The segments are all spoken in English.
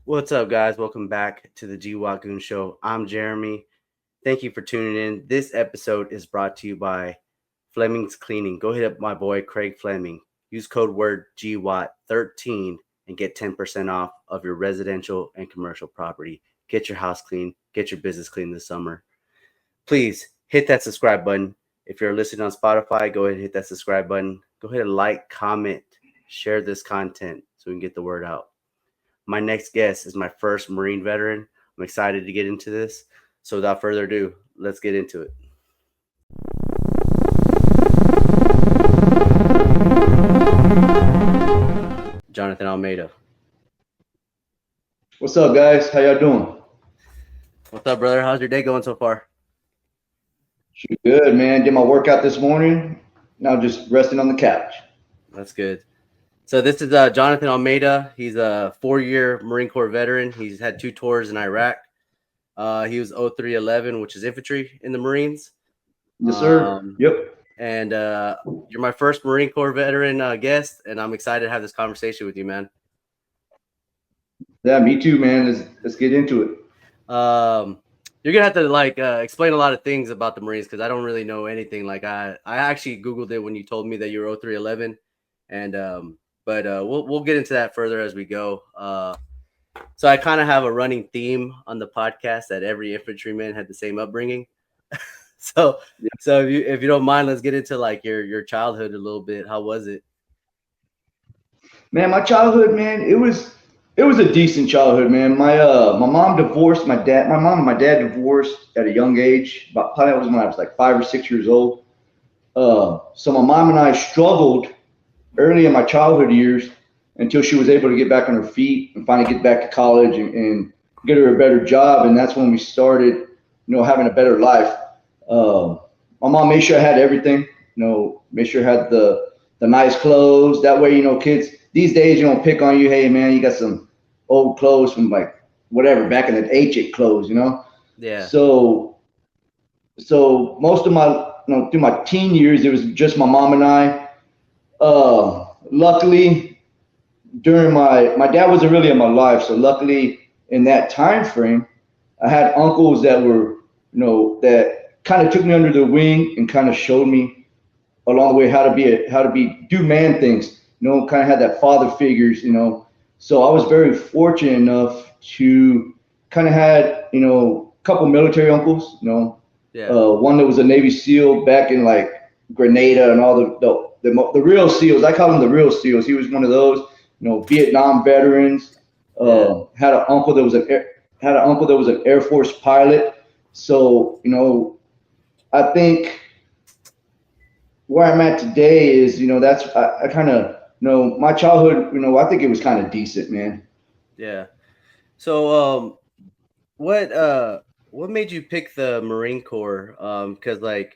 What's up, guys? Welcome back to the GWOT Goons Show. I'm Jeremy. Thank you for tuning in. This episode is brought to you by Fleming's Cleaning. Go hit up my boy Craig Fleming. Use code word GWOT13 and get 10% off of your residential and commercial property. Get your house clean. Get your business clean this summer. Please hit that subscribe button. If you're listening on Spotify, go ahead and hit that subscribe button. Go ahead and like, comment, share this content so we can get the word out. My next guest is my first Marine veteran. I'm excited to get into this. So without further ado, let's get into it. Jonathan Almeida. What's up, guys? How y'all doing? What's up, brother? How's your day going so far? Good, man. Did my workout this morning. Now just resting on the couch. That's good. So this is Jonathan Almeida. He's a 4-year Marine Corps veteran. He's had 2 tours in Iraq. He was 0311, which is infantry in the Marines. Yes, sir. Yep. And you're my first Marine Corps veteran guest, and I'm excited to have this conversation with you, man. Yeah, me too, man. Let's get into it. You're gonna have to explain a lot of things about the Marines because I don't really know anything. Like I actually Googled it when you told me that you were 0311, and but we'll get into that further as we go. So I kind of have a running theme on the podcast that every infantryman had the same upbringing. So if you don't mind, let's get into like your childhood a little bit. How was it? Man, my childhood, man, it was a decent childhood, man. My mom divorced my dad. My mom and my dad divorced at a young age. About probably was when I was like 5 or 6 years old. So my mom and I struggled early in my childhood years until she was able to get back on her feet and finally get back to college and get her a better job. And that's when we started, having a better life. My mom made sure I had everything, made sure I had the nice clothes. That way, kids these days, pick on you. Hey, man, you got some old clothes from like whatever, back in the ancient clothes, Yeah. So most of my, through my teen years, it was just my mom and I. Luckily, during my dad wasn't really in my life, so luckily in that time frame, I had uncles that were, that kind of took me under their wing and kind of showed me along the way how to do man things, kind of had that father figures, So I was very fortunate enough to kind of had, a couple military uncles, Yeah. One that was a Navy SEAL back in like Grenada and all the real SEALs. I call them the real SEALs. He was one of those, Vietnam veterans. Had an uncle that was an Air Force pilot. So, I think where I'm at today is, that's I kind of my childhood. I think it was kind of decent, man. Yeah. So what made you pick the Marine Corps? Because the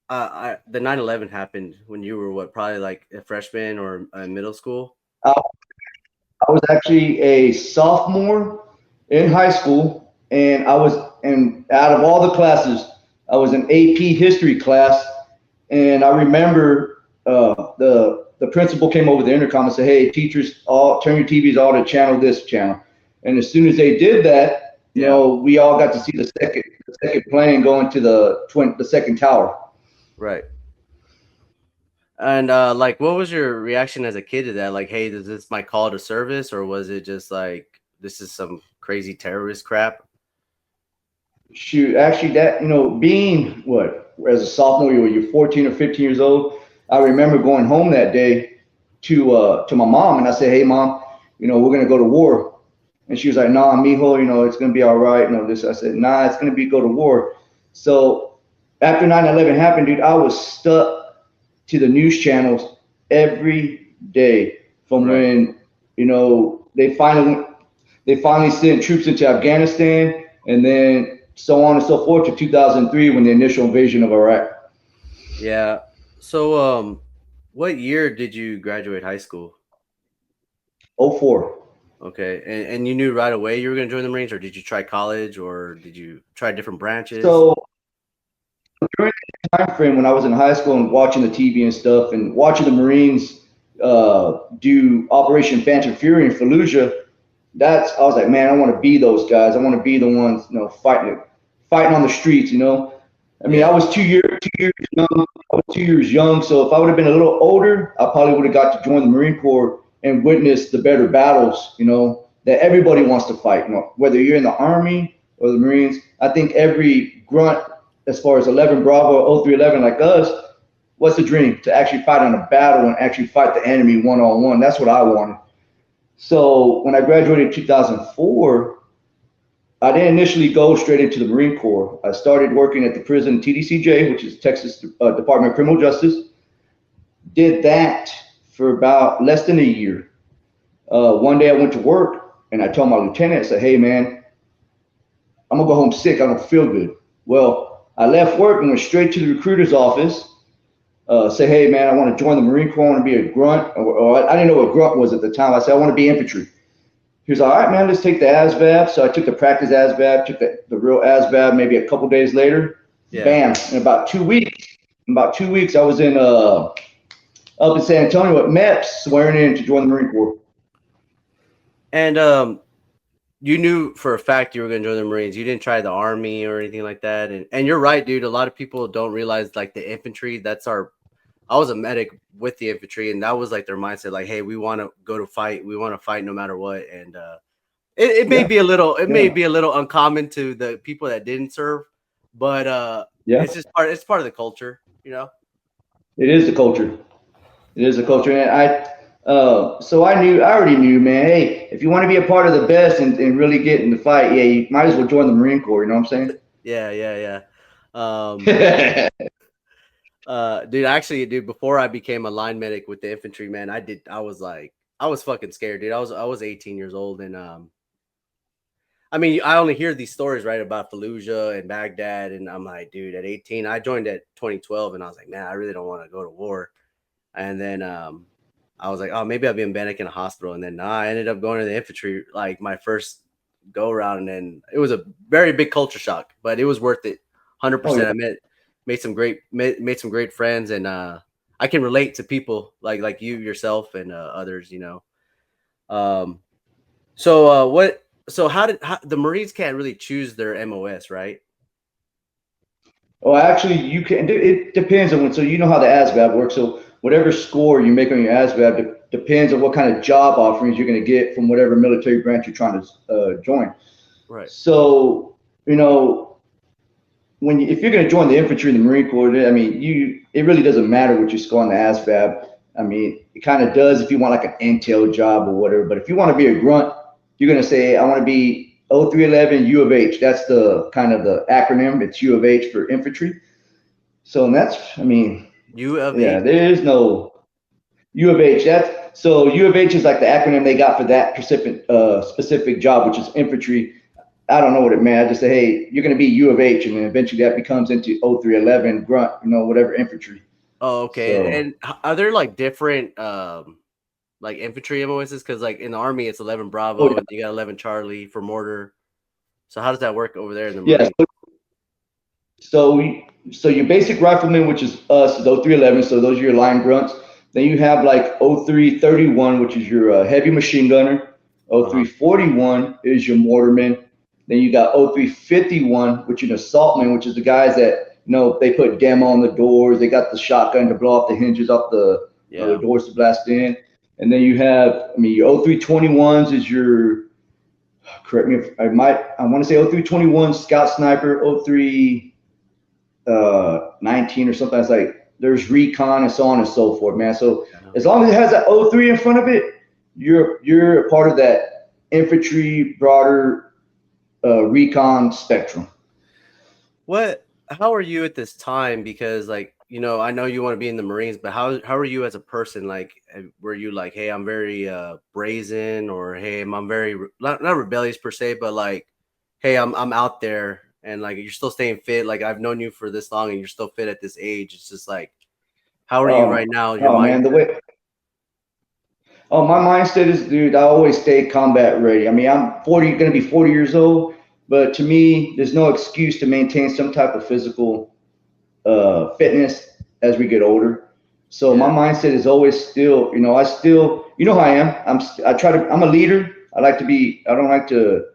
9/11 happened when you were probably like a freshman or in middle school. I was actually a sophomore in high school, and out of all the classes, I was an AP history class, and I remember the principal came over the intercom and said, "Hey, teachers, all turn your TVs all to channel this channel." And as soon as they did that, we all got to see the second plane going to the second tower. Right. And what was your reaction as a kid to that? Like, hey, is this my call to service, or was it just like this is some crazy terrorist crap? Shoot, actually, that being as a sophomore, you're 14 or 15 years old. I remember going home that day to my mom, and I said, "Hey, mom, we're gonna go to war." And she was like, "Nah, mijo, it's gonna be all right." This. I said, "Nah, it's gonna be go to war." So after 9/11 happened, dude, I was stuck to the news channels every day from when they finally sent troops into Afghanistan, and then so on and so forth to 2003 when the initial invasion of Iraq. Yeah. So what year did you graduate high school? 04. Okay. And you knew right away you were going to join the Marines, or did you try college, or did you try different branches? So during the time frame when I was in high school and watching the TV and stuff and watching the Marines do Operation Phantom Fury in Fallujah, I was like, man, I want to be those guys. I want to be the ones, fighting on the streets. I mean, I Yeah. was 2 years young. I was 2 years young. So if I would have been a little older, I probably would have got to join the Marine Corps and witness the better battles, that everybody wants to fight. Whether you're in the Army or the Marines, I think every grunt, as far as 11 Bravo or 0311 like us, what's the dream? To actually fight on a battle and actually fight the enemy one on one. That's what I wanted. So when I graduated in 2004, I didn't initially go straight into the Marine Corps. I started working at the prison TDCJ, which is Texas Department of Criminal Justice. Did that for about less than a year. One day I went to work and I told my lieutenant, I said, hey man, I'm gonna go home sick. I don't feel good. Well, I left work and went straight to the recruiter's office. Say, hey man, I want to join the Marine Corps. I want to be a grunt. Or I didn't know what grunt was at the time. I said, I want to be infantry. He was like, all right, man, let's take the ASVAB. So I took the practice ASVAB, took the real ASVAB maybe a couple days later. Yeah. Bam. In about 2 weeks, I was up in San Antonio at MEPS swearing in to join the Marine Corps. And you knew for a fact you were going to join the Marines. You didn't try the Army or anything like that. And you're right, dude. A lot of people don't realize like the infantry. I was a medic with the infantry, and that was like their mindset. Like, hey, we want to go to fight. We want to fight no matter what. And it may Yeah. be a little, it may Yeah. be a little uncommon to the people that didn't serve, but Yeah. it's part of the culture, you know. It is the culture. It is the culture. And so I already knew, man, hey, if you want to be a part of the best and really get in the fight, yeah, you might as well join the Marine Corps. You know what I'm Yeah. saying? Dude, actually, dude, before I became a line medic with the infantry, man, I was fucking scared, dude. I was 18 years old, and I mean, I only hear these stories, right, about Fallujah and Baghdad, and I'm like, dude, at 18, I joined at 2012, and I was like, man, I really don't want to go to war. And then I was like, oh, maybe I'll be a medic in a hospital, and then I ended up going to the infantry, like my first go around, and then it was a very big culture shock, but it was worth it, Oh 100%. yeah. I made some great friends, and I can relate to people like you yourself and others, you know. Um, how the Marines can't really choose their MOS, right? Oh, actually, you can. It depends on when. So you know how the ASVAB works. So whatever score you make on your ASVAB depends on what kind of job offerings you're going to get from whatever military branch you're trying to join. Right. So you know if you're going to join the infantry in the Marine Corps, I mean, it really doesn't matter what you score on the ASVAB. I mean, it kind of does if you want like an intel job or whatever. But if you want to be a grunt, you're going to say, I want to be 0311 U of H. That's the kind of the acronym. It's U of H for infantry. So I mean, U of yeah, H. there is no U of H. U of H is like the acronym they got for that specific job, which is infantry. I don't know what it meant. I just say, hey, you're going to be U of H, and then eventually that becomes into 0311 grunt, whatever infantry. Oh, okay. So And are there like different like infantry MOSs? Because like in the Army, it's 11 oh Bravo, and you got 11 Charlie for mortar. So how does that work over there in the yeah, Marine? so your basic rifleman, which is us, is 0311. So those are your line grunts. Then you have like 0331, which is your heavy machine gunner. Uh-huh. 0341 is your mortarman. Then you got 0351, which is an assaultman, which is the guys that they put demo on the doors. They got the shotgun to blow off the hinges off the Yeah. doors to blast in. And then you have, I mean, your 0321s is your, correct me if I want to say 0321 scout sniper, 03 19 or something. It's like there's recon and so on and so forth, man. So Yeah. as long as it has that 03 in front of it, you're a part of that infantry broader recon spectrum. How are you at this time? Because like, you know, I know you want to be in the Marines, but how are you as a person? Like, were you like, hey, I'm very brazen, or hey, I'm very not rebellious per se, but like, hey, I'm out there, and like you're still staying fit. Like I've known you for this long, and you're still fit at this age. It's just like, how are you right now? Your Oh mindset? man, my mindset is, dude, I always stay combat ready. I mean, I'm going to be 40 years old, but to me, there's no excuse to maintain some type of physical fitness as we get older. So my Yeah. mindset is always still, I still, you know how I am. I'm a leader. I like to be. I don't like to.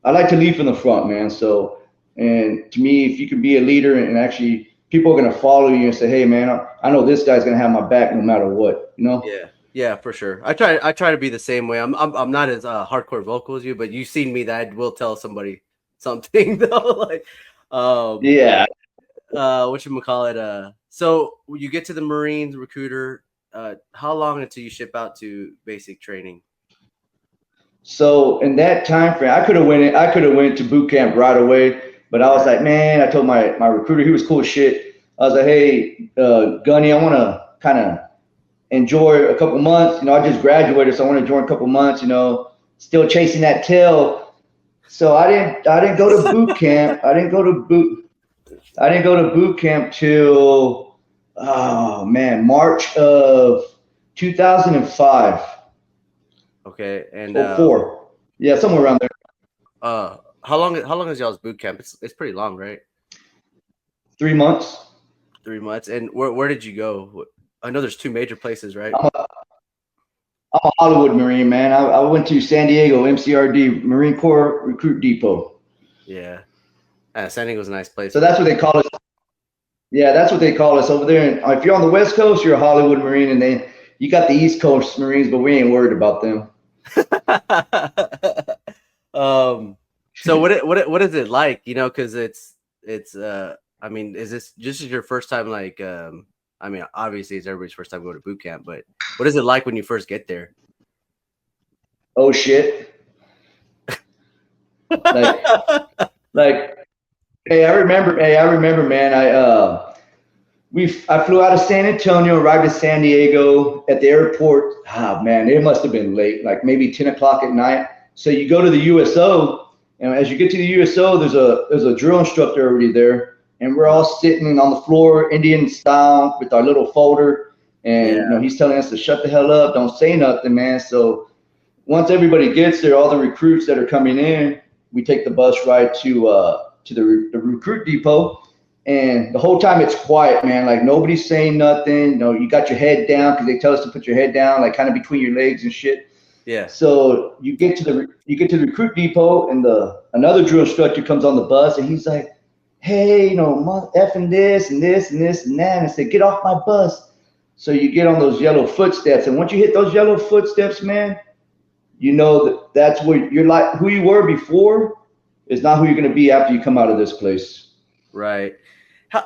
I like to lead from the front, man. So, and to me, if you can be a leader and actually people are gonna follow you and say, hey, man, I know this guy's gonna have my back no matter what. You know? Yeah. Yeah, for sure. I try to be the same way. I'm not as hardcore vocal as you, but you've seen me that I will tell somebody something though. Like, um, Yeah. what you call it? So you get to the Marines recruiter. How long until you ship out to basic training? So in that time frame, I could have went. I could have went to boot camp right away, but I was Okay. like, man, I told my recruiter, he was cool as shit. I was like, hey, Gunny, I want to kind of enjoy a couple months. You know, I just graduated, so I want to enjoy a couple months. You know, still chasing that tail. So I didn't go to boot camp. I didn't go to boot camp till oh man, March of 2005 Okay. And or four. Yeah, somewhere around there. how long is y'all's boot camp? It's pretty long, right? 3 months. 3 months. And where did you go? I know there's two major places, right? I'm a Hollywood Marine, man. I went to San Diego, MCRD, Marine Corps Recruit Depot. Yeah. San Diego's a nice place, So man. that's what they call us. Yeah, that's what they call us over there. And if you're on the West Coast, you're a Hollywood Marine, and then you got the East Coast Marines, but we ain't worried about them. So what is it like? You know, because it's I mean, is this your first time? Like, I mean, obviously it's everybody's first time going to boot camp, but what is it like when you first get there? Oh shit! Like, like, hey, I remember. Hey, I remember, man. I flew out of San Antonio, arrived in San Diego at the airport. Ah, man, it must have been late, like maybe 10 o'clock at night. So you go to the USO, and as you get to the USO, there's a drill instructor already there, and we're all sitting on the floor, Indian style, with our little folder, and Yeah, he's telling us to shut the hell up, don't say nothing, man. So once everybody gets there, all the recruits that are coming in, we take the bus ride to the recruit depot, and the whole time it's quiet, man. Like nobody's saying nothing. You got your head down because they tell us to put your head down, like kind of between your legs and shit. yeah. So you get to the recruit depot, and the another drill instructor comes on the bus, and he's like, "Hey, effing this and this and this and that," and I said, "Get off my bus." So you get on those yellow footsteps, and once you hit those yellow footsteps, man, you know that's where you're like who you were before is not who you're going to be after you come out of this place. Right.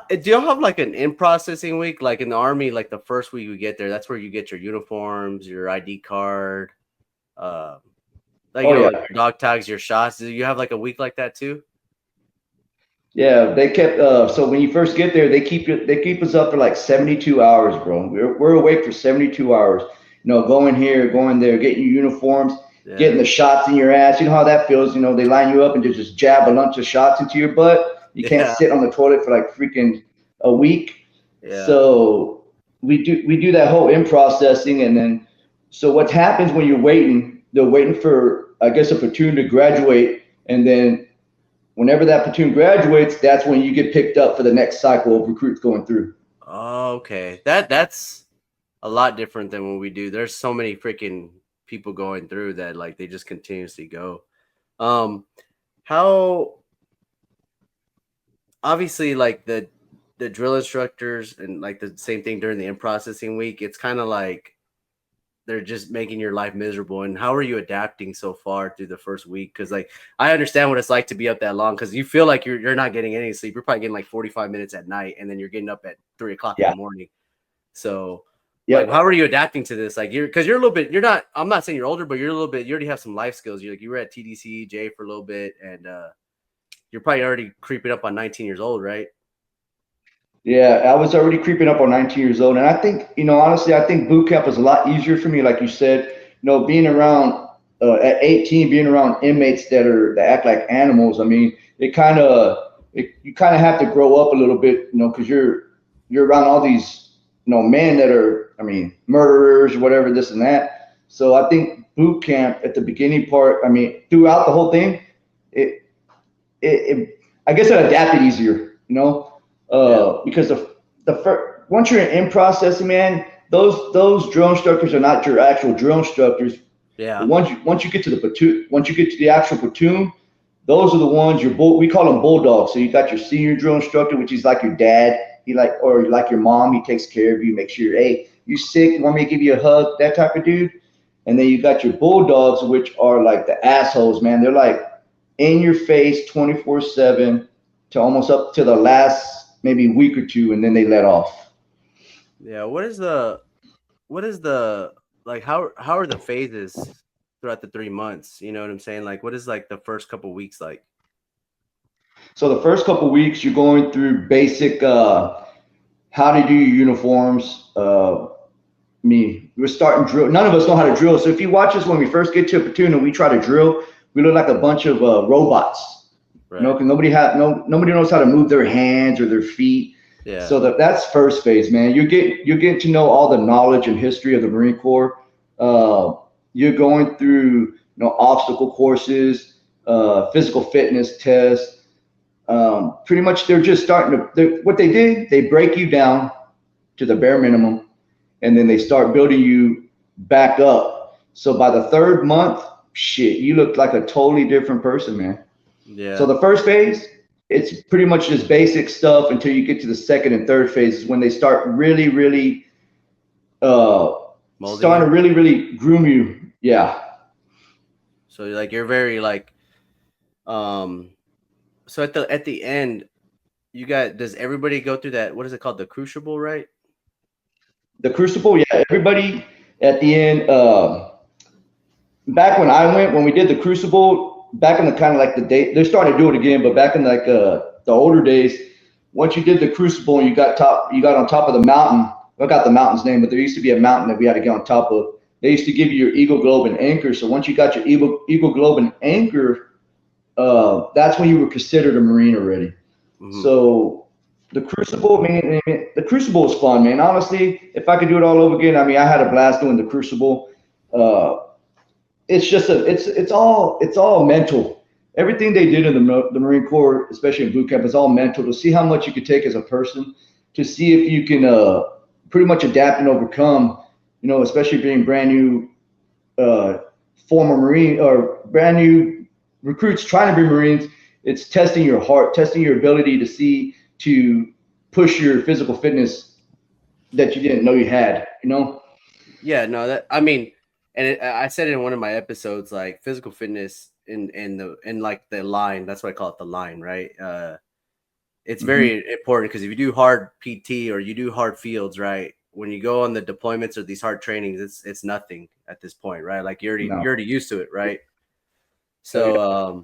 Do y'all have like an in processing week, like in the army? Like the first week you get there, that's where you get your uniforms, your ID card, uh, like Oh like yeah, your dog tags, your shots. Do you have like a week like that too? yeah. They kept so when you first get there, they keep us up for like 72 hours, bro. We're awake for 72 hours. Going here, going there, getting your uniforms, getting Yeah, the shots in your ass. You know how that feels. They line you up and just jab a bunch of shots into your butt. You can't yeah, sit on the toilet for like freaking a week. yeah. So we do that whole in processing, and then so what happens when you're waiting? They're waiting for I guess a platoon to graduate, and then whenever that platoon graduates, that's when you get picked up for the next cycle of recruits going through. Okay, that's a lot different than what we do. There's so many freaking people going through that, like they just continuously go. Um, how obviously like the drill instructors and like the same thing during the in processing week. It's kind of like they're just making your life miserable. And how are you adapting so far through the first week? Because like I understand what it's like to be up that long because you feel like you're not getting any sleep. You're probably getting like 45 minutes at night, and then you're getting up at 3 o'clock in Yeah. the morning. So like, Yep. how are you adapting to this? Like because you're a little bit. You're not. I'm not saying you're older, but you're a little bit. You already have some life skills. You were at TDCJ for a little bit, and you're probably already creeping up on 19 years old, right? Yeah, I was already creeping up on 19 years old, and I think, honestly, I think boot camp was a lot easier for me. Like you said, being around at 18, being around inmates that act like animals. I mean, you kind of have to grow up a little bit, because you're around all these, men that are, I mean, murderers, whatever, this and that. So I think boot camp at the beginning part, I mean, throughout the whole thing, it I guess it adapted easier, Yeah. because once you're in processing, man, those drill instructors are not your actual drill instructors. Yeah. But once you get to the platoon, once you get to the actual platoon, those are the ones we call them bulldogs. So you got your senior drill instructor, which is like your dad. He like or like your mom. He takes care of you, make sure, hey, you sick, want me to give you a hug, that type of dude. And then you got your bulldogs, which are like the assholes, man. They're like in your face 24/7 to almost up to the last maybe week or two, and then they let off. Yeah. What is the like how are the phases throughout the 3 months? You know what I'm saying? Like what is like the first couple weeks like? So the first couple weeks, you're going through basic how to do your uniforms. We're starting drill. None of us know how to drill. So if you watch us when we first get to a platoon and we try to drill, we look like a bunch of robots. You know, Right. because nobody knows how to move their hands or their feet. Yeah. So that's first phase, man. You're getting to know all the knowledge and history of the Marine Corps. Uh, you're going through obstacle courses, physical fitness tests. Pretty much, they're just starting to. What they did, they break you down to the bare minimum, and then they start building you back up. So by the third month, shit, you look like a totally different person, man. So Yeah. the first phase, it's pretty much just basic stuff until you get to the second and third phases when they start really, really uh, Molding starting you. to really, really groom you. Yeah. So like you're very like um so at the end you got does everybody go through that what is it called the crucible, right? The Crucible, yeah, everybody at the end, back when I went, when we did the Crucible, back in the kind of like the day, they're starting to do it again, but back in like the older days, once you did the Crucible and you got on top of the mountain. I got the mountain's name, but there used to be a mountain that we had to get on top of. They used to give you your Eagle Globe and anchor. So once you got your Eagle Globe and anchor, that's when you were considered a Marine already. Hmm. So the Crucible, man, the Crucible was fun, man. Honestly, if I could do it all over again, I mean, I had a blast doing the Crucible. Uh, it's just it's all mental. Everything they did in the Marine Corps, especially in boot camp, is all mental to see how much you could take as a person, to see if you can pretty much adapt and overcome. Especially being brand new uh, former Marine or brand new recruits trying to be Marines. It's testing your heart, testing your ability to push your physical fitness that you didn't know you had. Yeah, no, that I mean, and I said it in one of my episodes, like physical fitness in like the line. That's what I call it, the line, right? It's Hmm. very important because if you do hard PT or you do hard fields, right? When you go on the deployments or these hard trainings, it's nothing at this point, right? Like you're No. already used to it, right? Oh, yeah.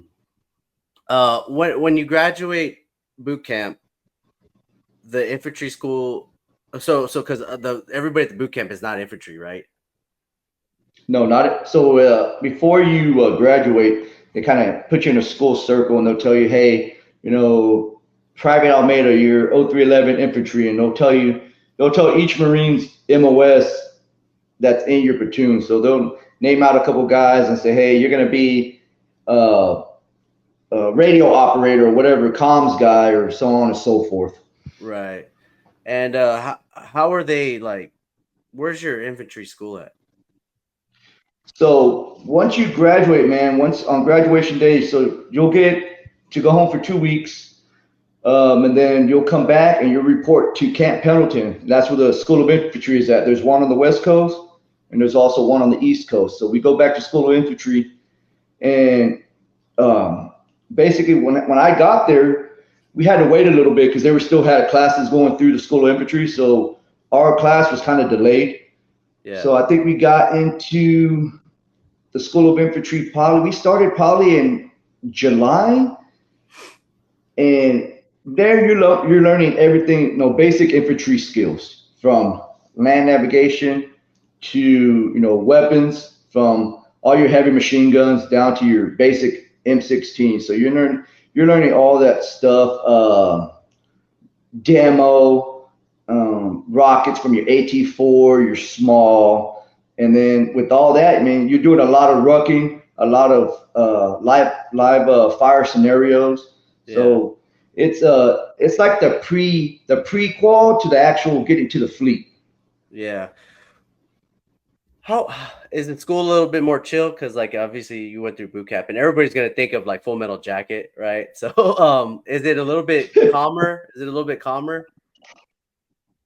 So when you graduate boot camp, the infantry school, so because the everybody at the boot camp is not infantry, right? No, not it. So before you graduate, they kind of put you in a school circle and they'll tell you, hey, Private Almeida, you're 0311 infantry, and they'll tell each Marine's MOS that's in your platoon. So they'll name out a couple guys and say, hey, you're going to be uh, a radio operator or whatever, comms guy, or so on and so forth. Right. And how are they like? Where's your infantry school at? So once you graduate, man, once on graduation day, so you'll get to go home for 2 weeks. And then you'll come back and you'll report to Camp Pendleton. That's where the School of Infantry is at. There's one on the West Coast and there's also one on the East Coast. So we go back to School of Infantry, and um, basically when I got there, we had to wait a little bit because they were still had classes going through the School of Infantry. So our class was kind of delayed. Yeah. So I think we got into the School of Infantry probably. We started probably in July, and there you're learning everything, basic infantry skills from land navigation to weapons, from all your heavy machine guns down to your basic M16. So you're learning all that stuff. Demo, rockets from your AT4, your small, and then with all that, I mean, you're doing a lot of rucking, a lot of live fire scenarios. Yeah. So it's like the prequel to the actual getting to the fleet. Yeah. How is the school a little bit more chill? Because like obviously you went through boot camp, and everybody's gonna think of like Full Metal Jacket, right? So is it a little bit calmer? Is it a little bit calmer?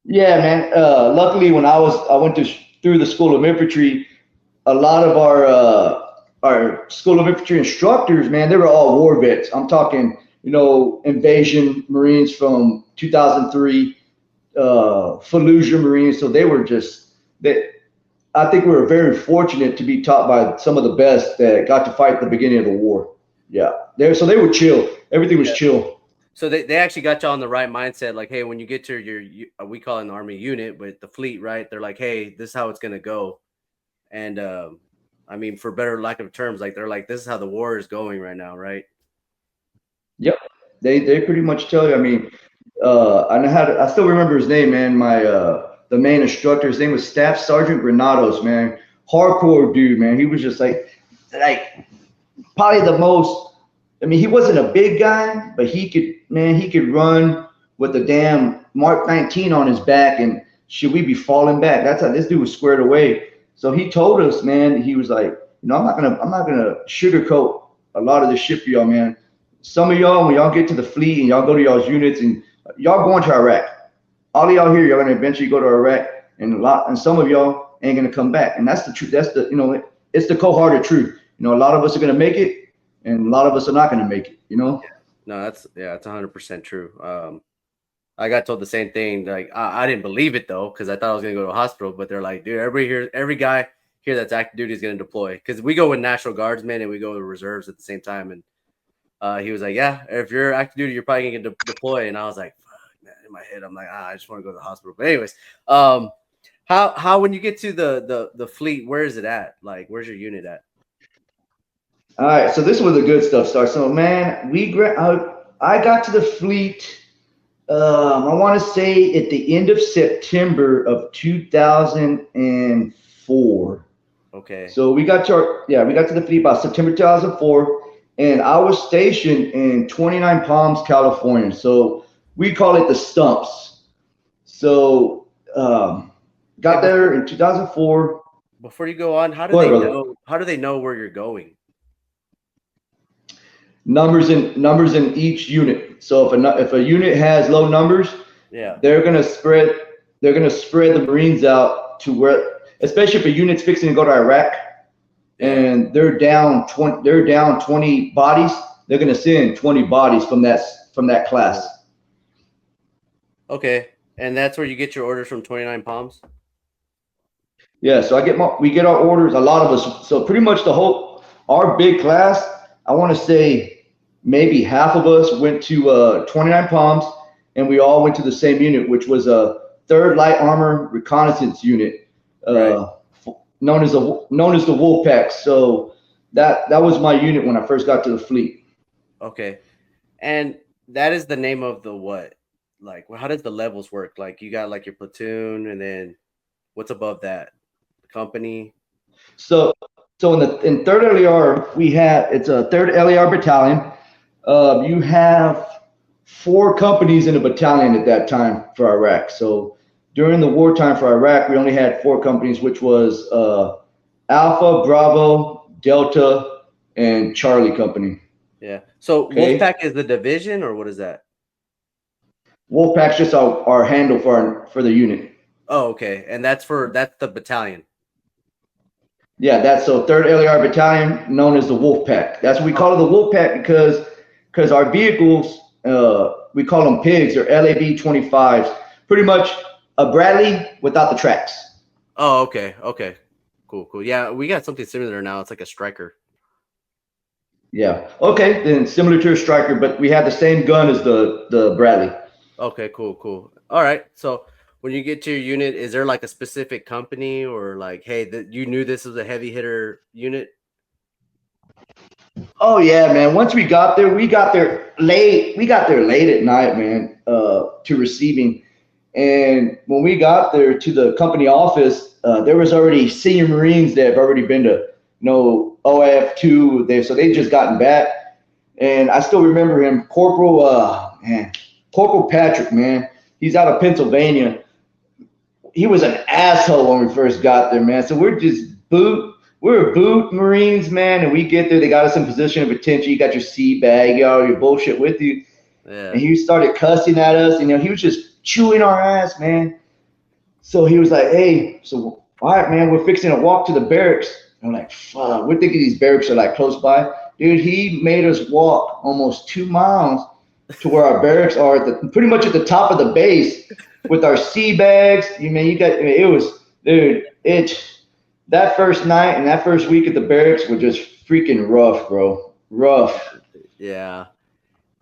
Yeah, man. Luckily, when I went through the School of Infantry, a lot of our School of Infantry instructors, man, they were all war vets. I'm talking, invasion Marines from 2003, Fallujah Marines. So they were just that. I think we were very fortunate to be taught by some of the best that got to fight at the beginning of the war. Yeah, so they were chill. Everything was Yeah. chill. So they actually got you on the right mindset. Like, hey, when you get to we call it an army unit, but the fleet, right? They're like, hey, this is how it's gonna go. And I mean, for better lack of terms, like they're like, this is how the war is going right now, right? Yep, they pretty much tell you. I mean, I still remember his name, man. The main instructor, his name was Staff Sergeant Granados, man. Hardcore dude, man. He was just like probably the most. I mean, he wasn't a big guy, but he could run with a damn Mark 19 on his back, and should we be falling back? That's how this dude was squared away. So he told us, man, he was like, I'm not gonna sugarcoat a lot of this shit for y'all, man. Some of y'all, when y'all get to the fleet and y'all go to y'all's units and y'all going to Iraq, all of y'all here, y'all gonna eventually go to Iraq, and some of y'all ain't gonna come back. And that's the truth. That's it's the cold-hearted truth. A lot of us are gonna make it, and a lot of us are not gonna make it. No, that's 100% true. I got told the same thing. Like I didn't believe it though, because I thought I was gonna go to a hospital. But they're like, dude, every guy here that's active duty is gonna deploy, because we go with National Guardsmen and we go with reserves at the same time. And he was like, yeah, if you're active duty, you're probably gonna deploy. And I was like, fuck, man. In my head, I'm like, I just want to go to the hospital. But anyways, how when you get to the fleet, where is it at? Like, where's your unit at? All right, so this is where the good stuff starts. So, man, I got to the fleet. I want to say at the end of September of 2004. Okay. So we got to the fleet about September 2004, and I was stationed in 29 Palms, California. So we call it the Stumps. So got there in 2004. Before you go on, how do Go ahead, they brother. know? How do they know where you're going? Numbers in each unit. So if a unit has low numbers, Yeah. they're gonna spread the Marines out to where, especially if a unit's fixing to go to Iraq, and they're down 20 bodies, they're gonna send 20 bodies from that class. Okay, and that's where you get your orders from 29 Palms. Yeah, so we get our orders. A lot of us, so pretty much our big class. I want to say maybe half of us went to 29 Palms, and we all went to the same unit, which was a 3rd Light Armor Reconnaissance Unit, Right. known as the Wolfpack. So that was my unit when I first got to the fleet. Okay, and that is the name of the what? Like, how does the levels work? Like, you got like your platoon, and then what's above that? Company. So in 3rd LER it's a 3rd LER battalion. You have 4 companies in a battalion at that time for Iraq. So during the wartime for Iraq, we only had 4 companies, which was Alpha, Bravo, Delta, and Charlie Company. Yeah. So Okay. Wolfpack is the division, or what is that? Wolfpack's just our handle for the unit. Oh, okay, and that's the battalion. Yeah, that's so 3rd LER battalion, known as the Wolfpack. That's what we call it, the Wolfpack, because our vehicles, we call them pigs, or LAV 25s, pretty much a Bradley without the tracks. Oh, okay. Cool. Yeah, we got something similar now. It's like a Striker. Yeah. Okay, then similar to a Striker, but we have the same gun as the Bradley. Okay, cool. All right. So when you get to your unit, is there like a specific company, or like, hey, you knew this was a heavy hitter unit? Oh yeah, man. Once we got there late. We got there late at night, man, to receiving. And when we got there to the company office, there was already senior Marines that have already been to OF2 there, so they just gotten back. And I still remember him, Corporal Patrick, man. He's out of Pennsylvania. He was an asshole when we first got there, man. So we're just we're boot Marines, man, and we get there. They got us in position of attention. You got your sea bag, you got all your bullshit with you, and Yeah. he started cussing at us. And, he was just chewing our ass, man. So he was like, "Hey, so all right, man, we're fixing to walk to the barracks." I'm like, "Fuck, we're thinking these barracks are like close by." Dude, he made us walk almost 2 miles to where our barracks are pretty much at the top of the base with our sea bags. It was, dude, that first night and that first week at the barracks were just freaking rough, bro. Rough. Yeah.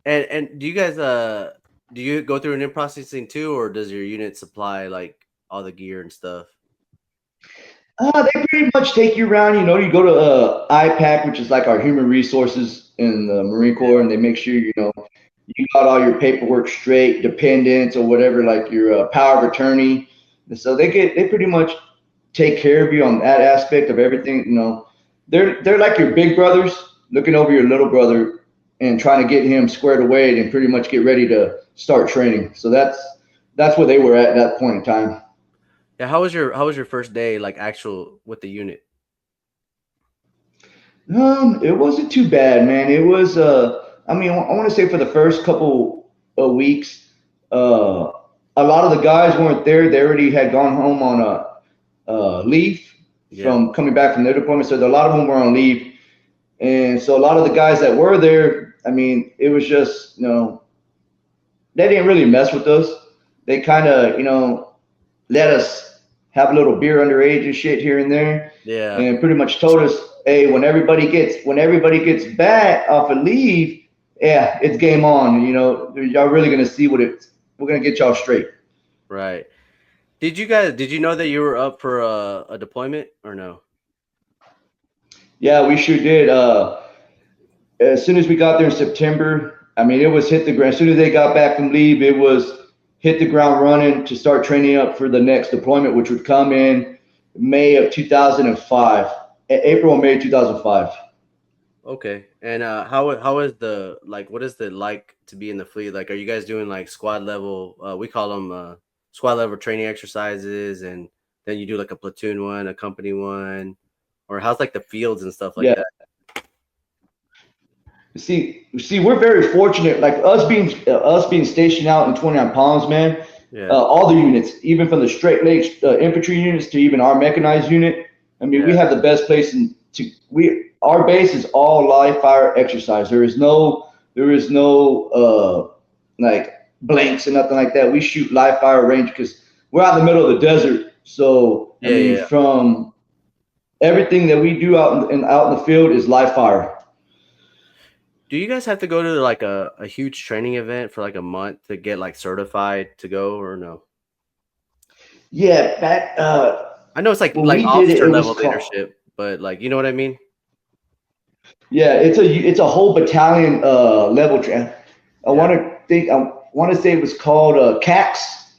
And do you go through an in processing too, or does your unit supply like all the gear and stuff? They pretty much take you around. You go to IPAC, which is like our human resources in the Marine Corps, and they make sure you got all your paperwork straight, dependents or whatever, like your power of attorney. And so they pretty much take care of you on that aspect of everything. They're like your big brothers looking over your little brother and trying to get him squared away and pretty much get ready to start training. So that's where they were at that point in time. Yeah, how was your first day like actual with the unit? It wasn't too bad, man. It was, I mean, I want to say for the first couple of weeks, uh, a lot of the guys weren't there. They already had gone home on a leave Yeah. from coming back from their deployment. So a lot of them were on leave. And so a lot of the guys that were there, I mean, it was just, they didn't really mess with us. They kind of, let us have a little beer underage and shit here and there, Yeah. and pretty much told us, hey, when everybody gets back off of leave, yeah, it's game on. Y'all really gonna see we're gonna get y'all straight. Right. Did you know that you were up for a deployment or no? Yeah, we sure did. As soon as we got there in September, I mean, it was hit the ground. As soon as they got back from leave, it was hit the ground running to start training up for the next deployment, which would come in May of 2005, April or May 2005. Okay. And how is the like what is it like to be in the fleet? Like are you guys doing like squad level we call them squad level training exercises, and then you do like a platoon one, a company one, or how's like the fields and stuff like Yeah. that? See, we're very fortunate. Like us being stationed out in 29 Palms, man. Yeah. All the units, even from the straight legs infantry units to even our mechanized unit. I mean, we Yeah. have the best place our base is all live fire exercise. There is no like blanks and nothing like that. We shoot live fire range because we're out in the middle of the desert. So I Yeah, mean, yeah. from everything that we do out in the field is live fire. Do you guys have to go to like a huge training event for like a month to get like certified to go or no? Yeah, back I know it's when like we did it, officer it was level called. leadership, but like you know what I mean? Yeah, it's a whole battalion level. I Yeah. want to say it was called CAX.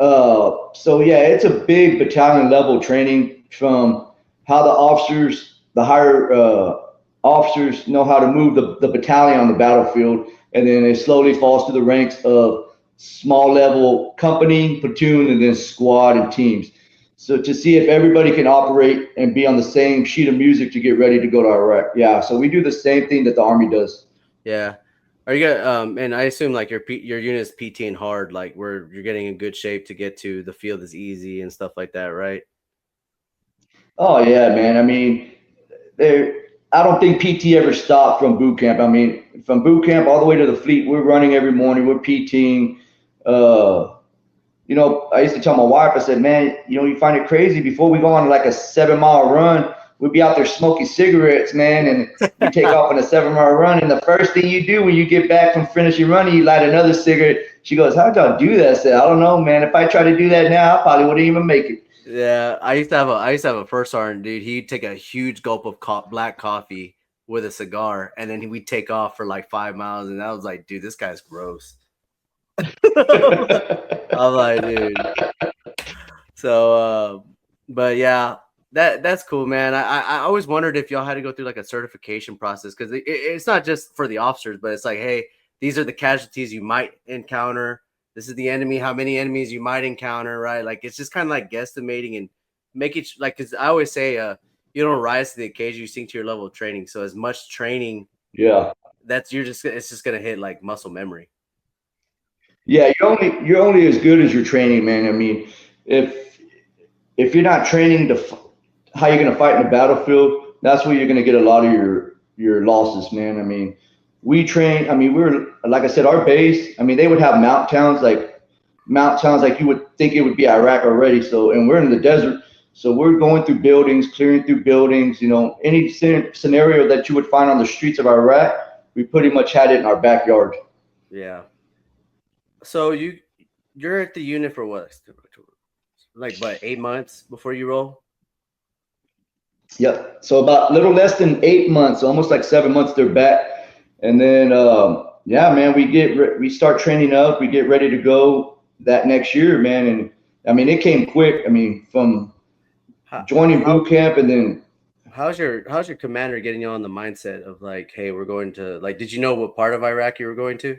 So yeah, it's a big battalion level training from how the higher officers know how to move the battalion on the battlefield, and then it slowly falls to the ranks of small level company, platoon, and then squad and teams. So to see if everybody can operate and be on the same sheet of music to get ready to go to Iraq. Yeah, so we do the same thing that the Army does. Yeah. Are you guys and I assume like your unit is PTing hard, like where you're getting in good shape to get to the field is easy and stuff like that, right? Oh yeah, man. I mean, there. I don't think PT ever stopped from boot camp. I mean, from boot camp all the way to the fleet, we're running every morning. We're PTing. Uh, I used to tell my wife, I said, man, you find it crazy. Before we go on like a 7 mile run, we'd be out there smoking cigarettes, man, and we take off on a 7 mile run. And the first thing you do when you get back from finishing running, you light another cigarette. She goes, how'd y'all do that? I said, I don't know, man. If I try to do that now, I probably wouldn't even make it. Yeah, I used to have a first sergeant dude. He'd take a huge gulp of black coffee with a cigar, and then we'd take off for like 5 miles, and I was like, dude, this guy's gross. I'm like, dude. So, but yeah, that's cool, man. I always wondered if y'all had to go through like a certification process because it's not just for the officers, but it's like, hey, these are the casualties you might encounter. This is the enemy, how many enemies you might encounter, right? Like it's just kind of like guesstimating and make it like because I always say, you don't rise to the occasion. You sink to your level of training. So as much training, Yeah. it's just gonna hit like muscle memory. Yeah, you're only as good as your training, man. I mean, if if you're not training how you're gonna fight in the battlefield, that's where you're gonna get a lot of your losses, man. I mean, we train. I mean, we're like I said, our base. I mean, they would have mount towns like you would think it would be Iraq already. So, and we're in the desert, so we're going through buildings, clearing through buildings. You know, any scenario that you would find on the streets of Iraq, we pretty much had it in our backyard. Yeah. So you're at the unit for what? Like what, 8 months before you roll? Yep. So about a little less than 8 months, almost like 7 months, they're back, and then yeah, man, we start training up. We get ready to go that next year, man, and I mean it came quick. I mean from How, joining how boot camp and then how's your commander getting you on the mindset of like, hey, we're going to like? Did you know what part of Iraq you were going to?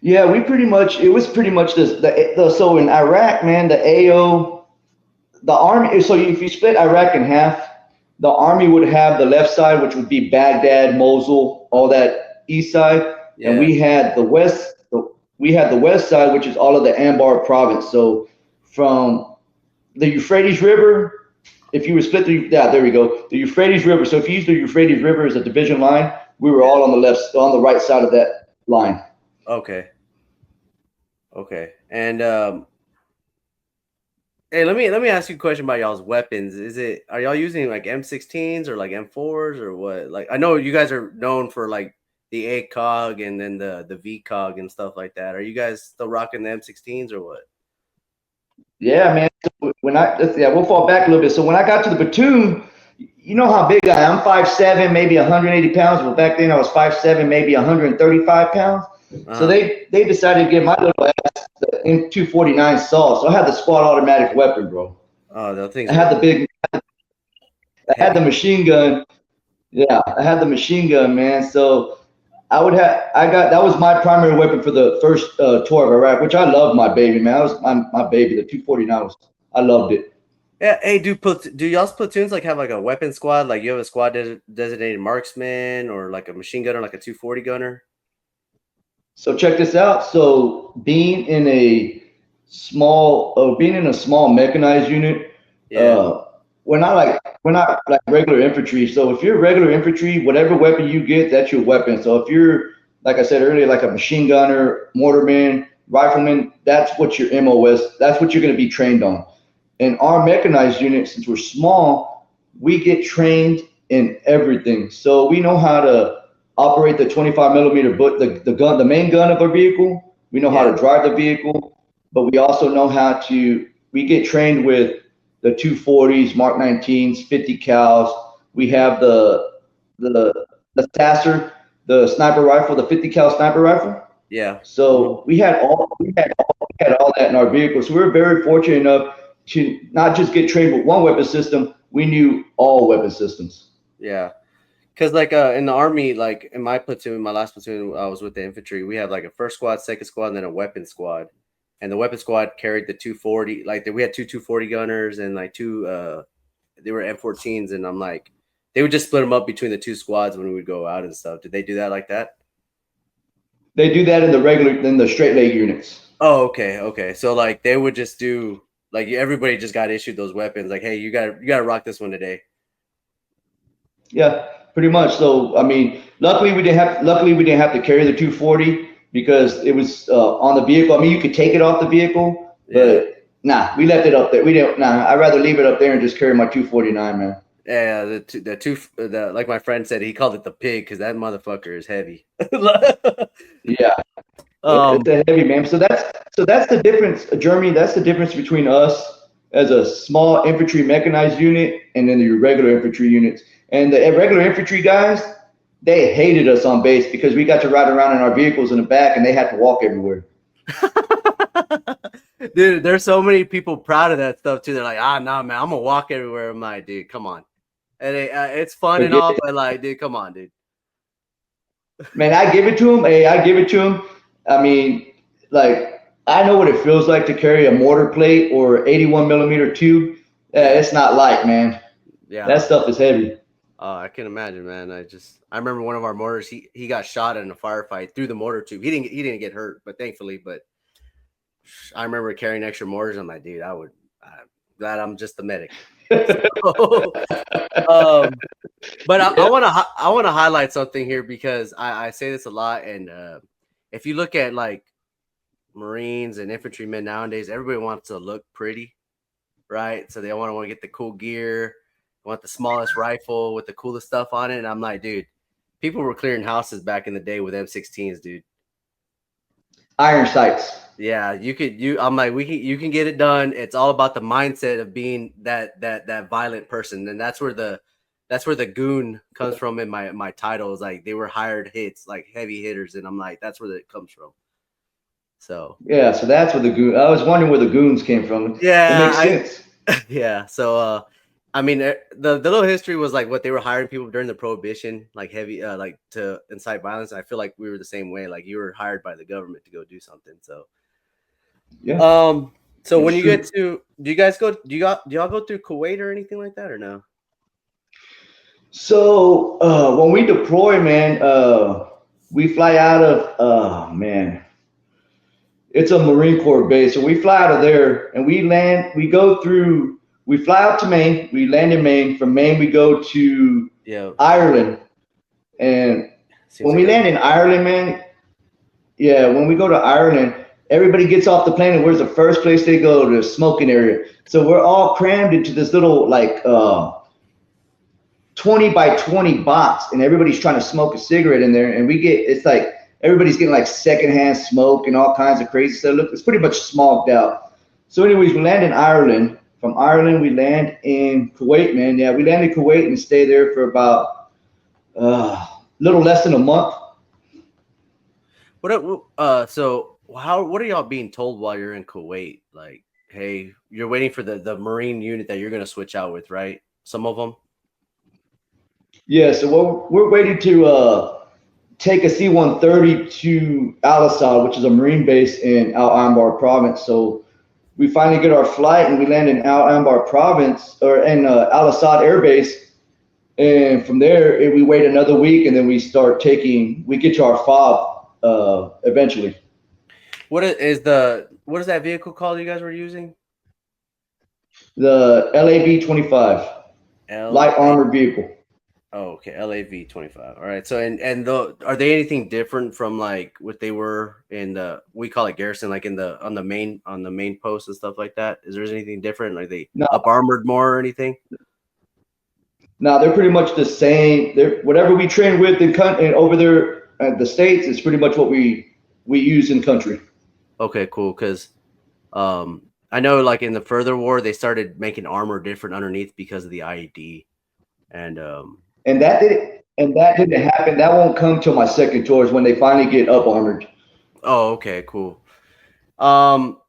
yeah, we pretty much it was pretty much so in Iraq, man, the AO, the army. So if you split Iraq in half, the army would have the left side, which would be Baghdad, Mosul, all that east side, and Yeah, we had the west side, which is all of the Anbar province. So from the Euphrates River, if you were split yeah, there we go, the Euphrates River. So if you use the Euphrates River as a division line, we were yeah. all on the right side of that line. Okay, okay. And hey, let me ask you a question about y'all's weapons. Are y'all using like M16s or like M4s or what? Like I know you guys are known for like the ACOG and then the VCOG and stuff like that. Are you guys still rocking the M16s or what? Yeah, man. So yeah, we'll fall back a little bit. So when I got to the platoon, you know how big I am. I'm 5'7", maybe 180 pounds. But back then I was 5'7", maybe 135 pounds. So Uh-huh. they decided to give my little ass the M249 saw. So I had the squad automatic weapon, bro. Oh, those I things had are the big, I had the heavy. machine gun. Yeah, I had the machine gun, man. So I got that was my primary weapon for the first tour of Iraq, which I loved my baby, man. That was my baby. The 249 was, I loved it. Yeah, hey, do y'all's platoons like have like a weapon squad? Like you have a squad designated marksman or like a machine gunner, like a 240 gunner? So check this out. So being in a small mechanized unit, Yeah, uh, we're not like regular infantry. So if you're regular infantry, whatever weapon you get, that's your weapon. So if you're, like I said earlier, like a machine gunner, mortarman, rifleman, that's what your MOS. That's what you're going to be trained on. In our mechanized unit, since we're small, we get trained in everything. So we know how to operate the 25 millimeter, but the gun, the main gun of our vehicle. We know how yeah, to drive the vehicle, but we also know how to. We get trained with the 240s, Mark 19s, 50 cals. We have the Sasser, the sniper rifle, the 50 cal sniper rifle. yeah. So we had all that in our vehicle. So we were very fortunate enough to not just get trained with one weapon system. We knew all weapon systems. Yeah. Because like in the army, like in my platoon, my last platoon, I was with the infantry. We had like a first squad, second squad, and then a weapon squad. And the weapon squad carried the 240. Like we had two 240 gunners and like two they were M14s, and I'm like they would just split them up between the two squads when we would go out and stuff. Did they do that like that? They do that in the straight leg units. Oh, okay, okay. So like they would just do like everybody just got issued those weapons. Like, hey, you gotta rock this one today. Yeah, pretty Yeah, much. So I mean, luckily we didn't have to carry the 240 because it was on the vehicle. I mean, you could take it off the vehicle, yeah, but nah, we left it up there. We didn't. Nah, I'd rather leave it up there and just carry my 249, man. yeah. The like my friend said, he called it the pig because that motherfucker is heavy. Yeah, it's um, a heavy, man. So that's the difference, Jeremy. That's the difference between us as a small infantry mechanized unit and then the regular infantry units. And the regular infantry guys, they hated us on base because we got to ride around in our vehicles in the back and they had to walk everywhere. dude, there's so many people proud of that stuff too. They're like, nah, man, I'm gonna walk everywhere. I'm like, dude, come on. And it's fun and Forget all, it. but like, dude, come on, dude. Man, I give it to them. Hey, I give it to them. I mean, like, I know what it feels like to carry a mortar plate or 81 millimeter tube. Yeah, it's not light, man. That Yeah. stuff is heavy. I can imagine, man. I remember one of our mortars. He got shot in a firefight through the mortar tube. He didn't get hurt, but thankfully. But I remember carrying extra mortars. I'm like, dude, I'm glad I'm just the medic. So, um, but Yeah. I want to highlight something here because I say this a lot, and if you look at like Marines and infantrymen nowadays, everybody wants to look pretty, right? So they want to get the cool gear, want the smallest rifle with the coolest stuff on it. And I'm like, dude, people were clearing houses back in the day with M16s, dude. Iron sights. Yeah, I'm like, you can get it done. It's all about the mindset of being that violent person. And that's where the goon comes from in my title. Is like they were hired hits, like heavy hitters, and I'm like, that's where it comes from. So Yeah, so that's where the goon. I was wondering where the goons came from. It makes yeah, sense. yeah. So I mean, the little history was like what they were hiring people during the prohibition, like heavy, like to incite violence. I feel like we were the same way. Like you were hired by the government to go do something. So, Yeah, um, so when it's you true. get to, do y'all go through Kuwait or anything like that or no? So when we deploy, man, we fly out of man, it's a Marine Corps base. So we fly out of there and we land. We go through. We fly out to Maine. We land in Maine. From Maine, we go to Yeah, Ireland. And seems when like we land in Ireland, man, yeah, when we go to Ireland, everybody gets off the plane and where's the first place they go? To the smoking area. So we're all crammed into this little like 20 by 20 box and everybody's trying to smoke a cigarette in there. And it's like everybody's getting like secondhand smoke and all kinds of crazy stuff. Look, it's pretty much smogged out. So, anyways, we land in Ireland. From Ireland, we land in Kuwait, man. Yeah, we land in Kuwait and stay there for about little less than a month. what are y'all being told while you're in Kuwait? Like, hey, you're waiting for the Marine unit that you're gonna switch out with, right? Some of them. Yeah, so we're waiting to take a C-130 to Al Assad, which is a Marine base in Al Anbar province. So we finally get our flight and we land in Al Anbar province or in Al Assad Air Base. And from there, we wait another week and then we get to our fob eventually. What is that vehicle called you guys were using? The LAV-25, L light A. armored vehicle. Oh, okay, LAV-25. All right. So are they anything different from like what they were in the we call it garrison, like in the on the main post and stuff like that? Is there anything different? Like they No, up armored more or anything? no, they're pretty much the same. They're whatever we train with and over there at the States is pretty much what we use in country. Okay, cool. Because I know like in the further war they started making armor different underneath because of the IED, and And that didn't happen. That won't come till my second tour is when they finally get up armored. oh, okay, cool. Um,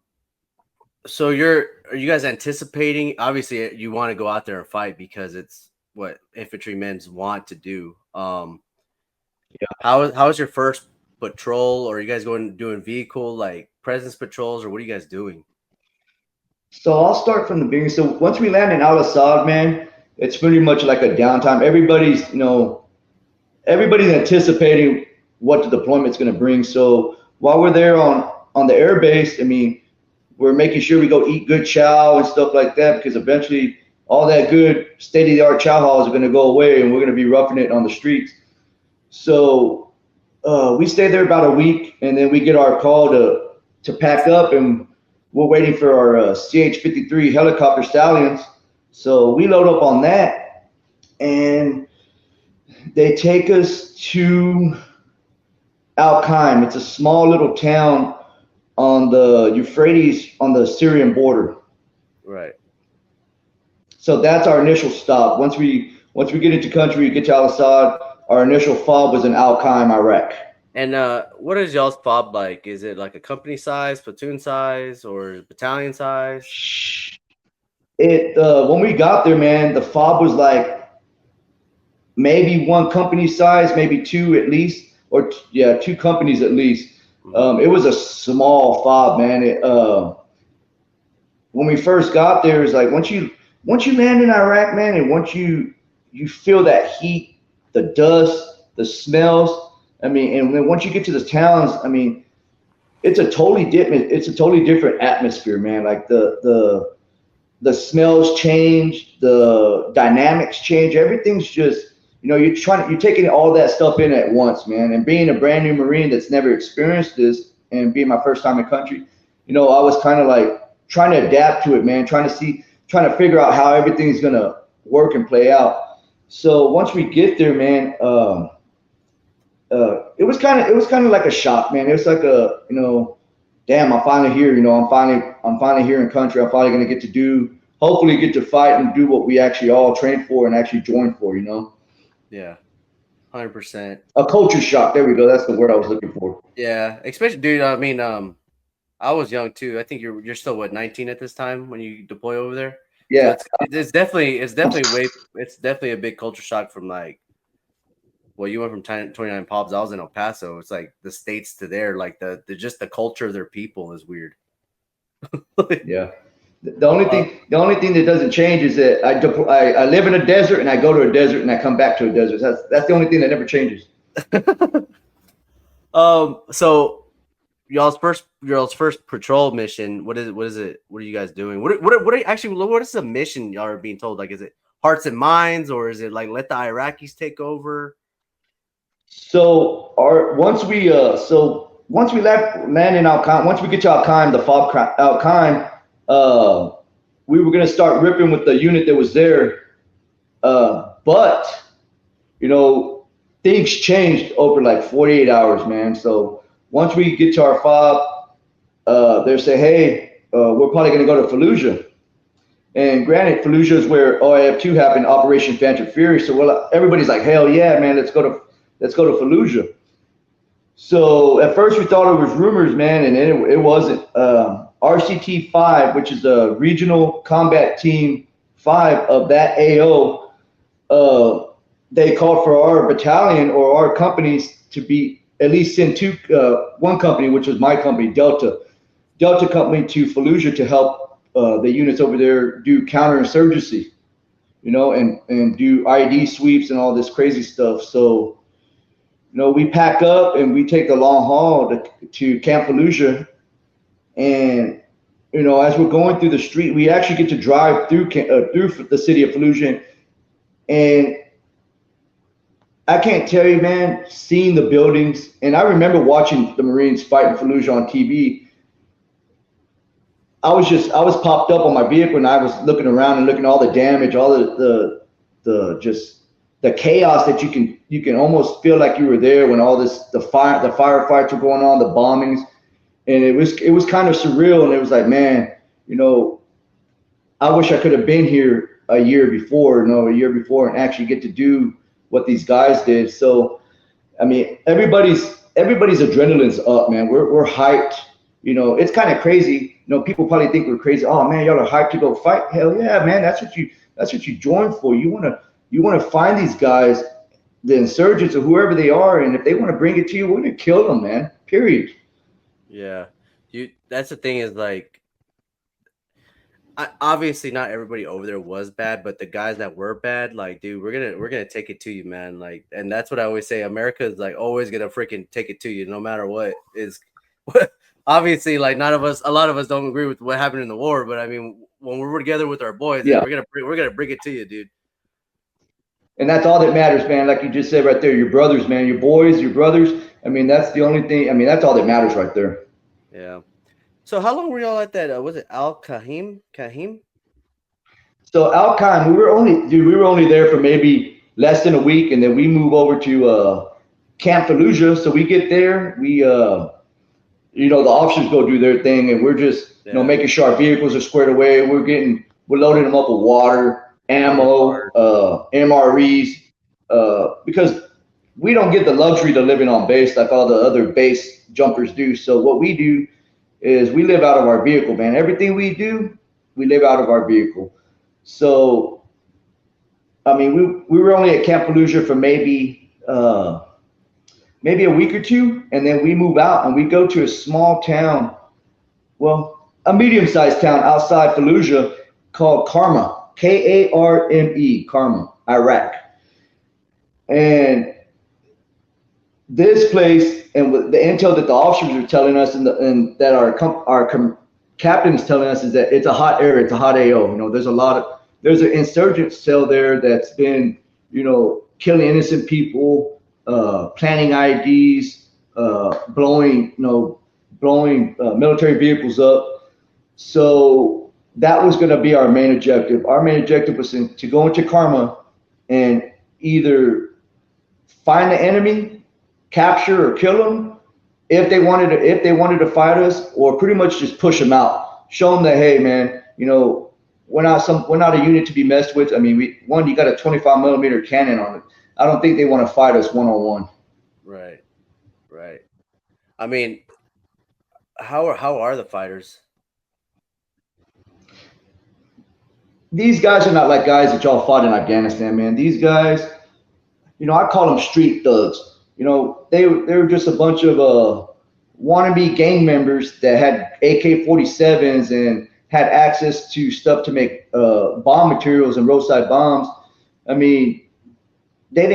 so are you guys anticipating? Obviously, you want to go out there and fight because it's what infantrymen want to do. Yeah. How is your first patrol? Or are you guys going doing vehicle like presence patrols, or what are you guys doing? So I'll start from the beginning. So once we land in Al Assad, man, it's pretty much like a downtime. Everybody's anticipating what the deployment's going to bring. So while we're there on the air base, I mean, we're making sure we go eat good chow and stuff like that because eventually all that good state of the art chow halls are going to go away and we're going to be roughing it on the streets. So we stay there about a week and then we get our call to pack up and we're waiting for our CH-53 helicopter stallions. So we load up on that and they take us to Al Qaim. It's a small little town on the Euphrates on the Syrian border. Right. So that's our initial stop. Once we get into country, we get to Al Assad. Our initial fob was in Al Qaim, Iraq. And what is y'all's fob like? Is it like a company size, platoon size, or battalion size? It when we got there, man, the fob was like maybe one company size, maybe two at least, or yeah, two companies at least. It was a small fob, man. When we first got there, it's like once once you land in Iraq, man, and once you feel that heat, the dust, the smells. I mean, and then once you get to the towns, I mean, it's a totally different atmosphere, man. Like the smells change, the dynamics change. Everything's just, you're taking all that stuff in at once, man. And being a brand new Marine that's never experienced this, and being my first time in country, I was kind of like trying to adapt to it, man. Trying to figure out how everything's gonna work and play out. So once we get there, man, it was kind of like a shock, man. It was like damn, I'm finally here. I'm finally here in country. I'm finally gonna get to hopefully get to fight and do what we actually all trained for and actually joined for. Yeah, 100%. A culture shock. There we go. That's the word I was looking for. Yeah, especially, dude. I mean, I was young too. I think you're still what, 19 at this time when you deploy over there. Yeah, So it's definitely a big culture shock from like. Well, you went from 29 Pops. I was in El Paso. It's like the states to there. Like the just the culture of their people is weird. yeah. The only thing that doesn't change is that I live in a desert and I go to a desert and I come back to a desert. That's the only thing that never changes. So y'all's first patrol mission. What is it? What are you guys doing? What is the mission y'all are being told? Like, is it hearts and minds, or is it like let the Iraqis take over? So once we land in Al Qaim, once we get to Al Qaim, the FOB Al Qaim, we were gonna start ripping with the unit that was there, but things changed over like 48 hours, man. So once we get to our FOB, they say, hey, we're probably gonna go to Fallujah. And granted, Fallujah is where OIF2 happened, Operation Phantom Fury. So everybody's like, hell yeah, man, let's go to Fallujah. So at first we thought it was rumors, man, and then it wasn't. RCT 5, which is the Regional Combat Team 5 of that AO, they called for our battalion or our companies to be at least send one company, which was my company, Delta Company, to Fallujah to help the units over there do counterinsurgency, and do ID sweeps and all this crazy stuff. So, we pack up and we take the long haul to Camp Fallujah. And, as we're going through the street, we actually get to drive through the city of Fallujah. And I can't tell you, man, seeing the buildings. And I remember watching the Marines fight in Fallujah on TV. I was popped up on my vehicle and I was looking around and looking at all the damage, all the chaos that you can almost feel like you were there when all the firefights were going on, the bombings, and it was kind of surreal. And it was like, man, I wish I could have been here a year before and actually get to do what these guys did. So, I mean, everybody's adrenaline's up, man. We're hyped. It's kind of crazy. People probably think we're crazy. Oh man, y'all are hyped to go fight. Hell yeah, man. That's what you joined for. You want to find these guys, the insurgents or whoever they are, and if they want to bring it to you, we're gonna kill them, man. Period. Yeah, that's the thing is like, obviously not everybody over there was bad, but the guys that were bad, like, dude, we're gonna take it to you, man. Like, and that's what I always say. America is like always gonna freaking take it to you, no matter what is. Obviously, like, a lot of us don't agree with what happened in the war, but I mean, when we're together with our boys, yeah, we're gonna bring it to you, dude. And that's all that matters, man. Like you just said right there, your brothers, man, your boys, your brothers. I mean, that's the only thing. I mean, that's all that matters right there. Yeah. So how long were y'all at that? Was it Al Qaim? So Al Qaim, we were only there for maybe less than a week, and then we move over to Camp Fallujah. So we get there, the officers go do their thing, and we're just making sure our vehicles are squared away. We're loading them up with water, ammo, MREs, because we don't get the luxury to living on base like all the other base jumpers do. So what we do is we live out of our vehicle, man. Everything we do, we live out of our vehicle. So, I mean, we were only at Camp Fallujah for maybe a week or two, and then we move out and we go to a small town, well, a medium-sized town outside Fallujah called Karma. Karme, Karma, Iraq. And this place, and with the intel that the officers are telling us, and that our captain is telling us, is that it's a hot area, it's a hot AO. There's an insurgent cell there that's been, killing innocent people, planting IEDs, blowing military vehicles up. So that was going to be our main objective. Our main objective was to go into Karma and either find the enemy, capture or kill them if they wanted to fight us, or pretty much just push them out. Show them that, hey man, we're not a unit to be messed with. I mean, you got a 25 millimeter cannon on it. I don't think they want to fight us one on one. Right. I mean, how are the fighters? These guys are not like guys that y'all fought in Afghanistan, man. These guys, I call them street thugs. They were just a bunch of wannabe gang members that had AK-47s and had access to stuff to make bomb materials and roadside bombs. I mean, they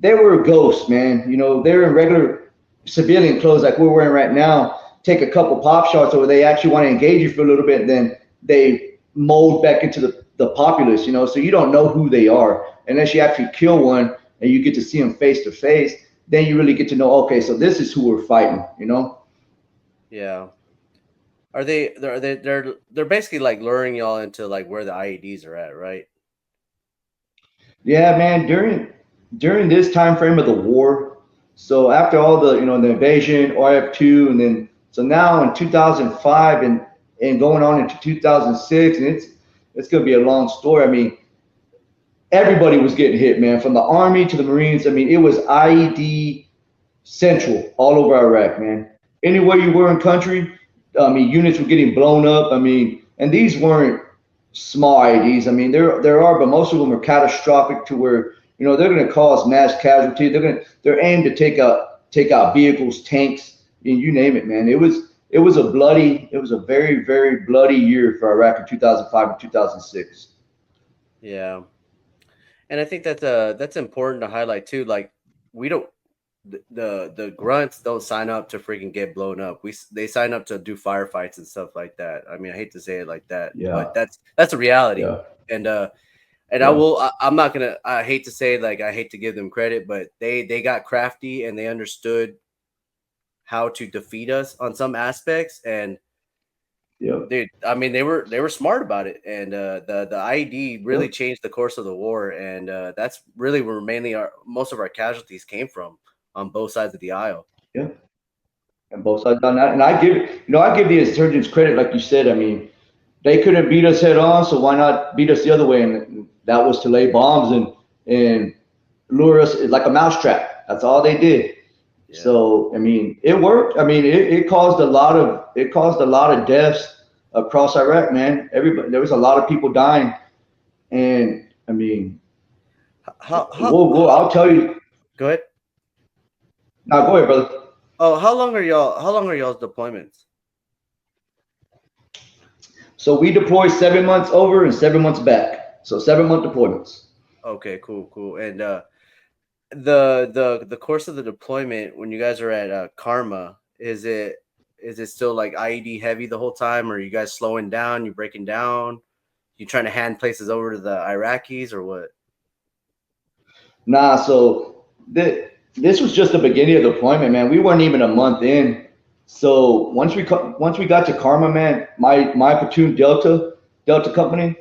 were ghosts, man. They're in regular civilian clothes like we're wearing right now. Take a couple pop shots, or they actually want to engage you for a little bit, and then they mold back into the populace, so you don't know who they are unless you actually kill one and you get to see them face to face. Then you really get to know, okay, so this is who we're fighting. Yeah. They're basically like luring y'all into like where the IEDs are at, right? Yeah, man. During this time frame of the war, so after all the the invasion, RF2, and then so now in 2005 and going on into 2006, and it's going to be a long story. I mean, everybody was getting hit, man, from the Army to the Marines. I mean, it was IED central all over Iraq, man. Anywhere you were in country, I mean, units were getting blown up. I mean, and these weren't small IEDs. I mean, there are, but most of them are catastrophic to where they're going to cause mass casualty. They're aimed to take out vehicles, tanks, and you name it, man. It was a very, very bloody year for Iraq in 2005 and 2006. Yeah. And I think that's important to highlight too. Like, we don't, the grunts don't sign up to freaking get blown up. They sign up to do firefights and stuff like that. I mean, I hate to say it like that, Yeah. but that's a reality. Yeah. And Yeah. I'm not gonna. I hate to say, like, I hate to give them credit, but they got crafty and they understood how to defeat us on some aspects. And Yeah. dude, I mean, they were smart about it, and the IED really changed the course of the war, and that's really where mainly most of our casualties came from on both sides of the aisle. Yeah. And both sides done that. And I give the insurgents credit, like you said. I mean, they couldn't beat us head on, so why not beat us the other way? And that was to lay bombs and lure us like a mousetrap. That's all they did. Yeah. So I mean, it worked. I mean, it caused a lot of deaths across Iraq, man. There was a lot of people dying, and I mean, I'll tell you. Go ahead. No, go ahead, brother. Oh, how long are y'all's deployments? So we deploy 7 months over and 7 months back. So 7-month deployments. Okay, cool. And the course of the deployment when you guys are at Karma, is it still like IED heavy the whole time, or are you guys slowing down? You breaking down? You trying to hand places over to the Iraqis or what? Nah, so this was just the beginning of deployment, man. We weren't even a month in. So once we got to Karma, man, my platoon Delta Company,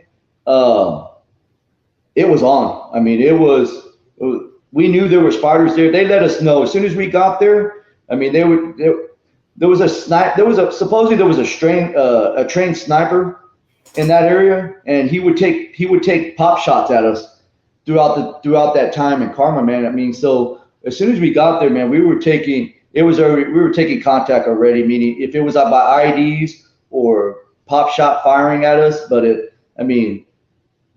it was on. I mean, we knew there were fighters there. They let us know as soon as we got there. I mean, there was supposedly there was a trained sniper in that area, and he would take pop shots at us throughout that time in Karma, man. I mean, so as soon as we got there, man, we were taking contact already. Meaning, if it was by IEDs or pop shot firing at us, but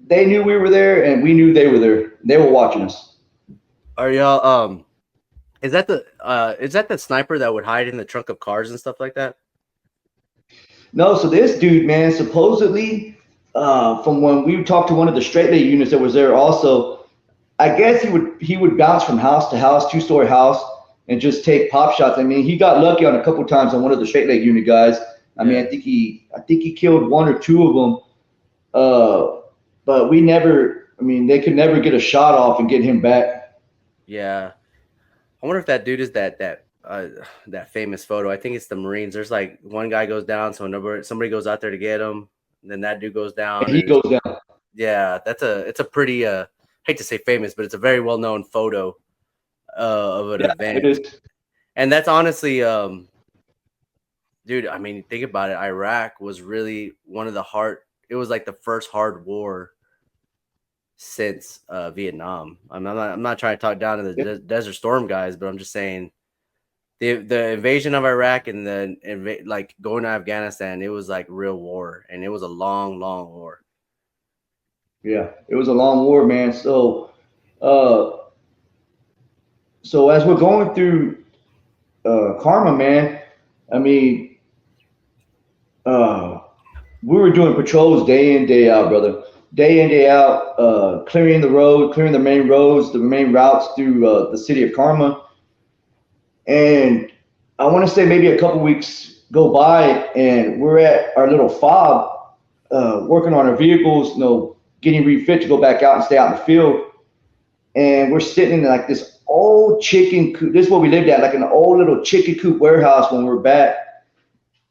they knew we were there, and we knew they were there. They were watching us. Are y'all is that the sniper that would hide in the trunk of cars and stuff like that? No, so this dude, man, supposedly from when we talked to one of the straight leg units that was there also. I guess he would bounce from house to house, 2-story house, and just take pop shots. I mean, he got lucky on a couple times on one of the straight leg unit guys. I mean, I think he killed one or two of them. But we never. I mean, they could never get a shot off and get him back. Yeah. I wonder if that dude is that famous photo. I think it's the Marines. There's like one guy goes down, so somebody goes out there to get him, and then that dude goes down. And he goes down. Yeah, it's a pretty hate to say famous, but it's a very well known photo of an event. It is. And that's honestly, dude. I mean, think about it. Iraq was really one of the hard. It was like the first hard war since Vietnam. I'm not trying to talk down to the Desert Storm guys, but I'm just saying the invasion of Iraq and like going to Afghanistan, it was like real war, and it was a long, long war. Yeah, it was a long war, man. So, as we're going through Karma, man, I mean, we were doing patrols day in, day out, brother. Day in, day out, clearing the road, clearing the main roads, the main routes through the city of Karma. And I want to say maybe a couple weeks go by, and we're at our little fob, working on our vehicles, getting refit to go back out and stay out in the field. And we're sitting in like this old chicken coop. This is what we lived at, like an old little chicken coop warehouse when we were back.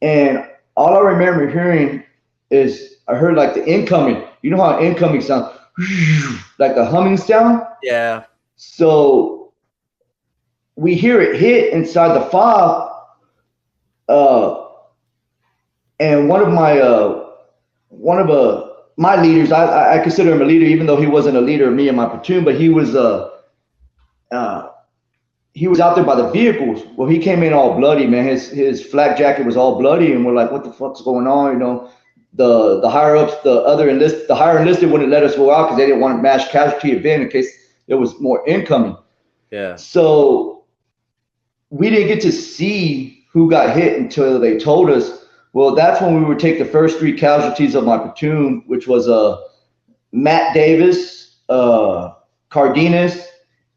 And all I remember hearing is I heard like the incoming. You know how incoming sounds, like the humming sound? Yeah. So we hear it hit inside the fob. And one of my leaders, I consider him a leader, even though he wasn't a leader of me and my platoon, but he was out there by the vehicles. Well, he came in all bloody, man. His flak jacket was all bloody, and we're like, what the fuck's going on? The higher ups, the higher enlisted wouldn't let us go out because they didn't want a mass casualty event in case there was more incoming. Yeah. So we didn't get to see who got hit until they told us. Well, that's when we would take the first 3 casualties of my platoon, which was Matt Davis, Cardenas,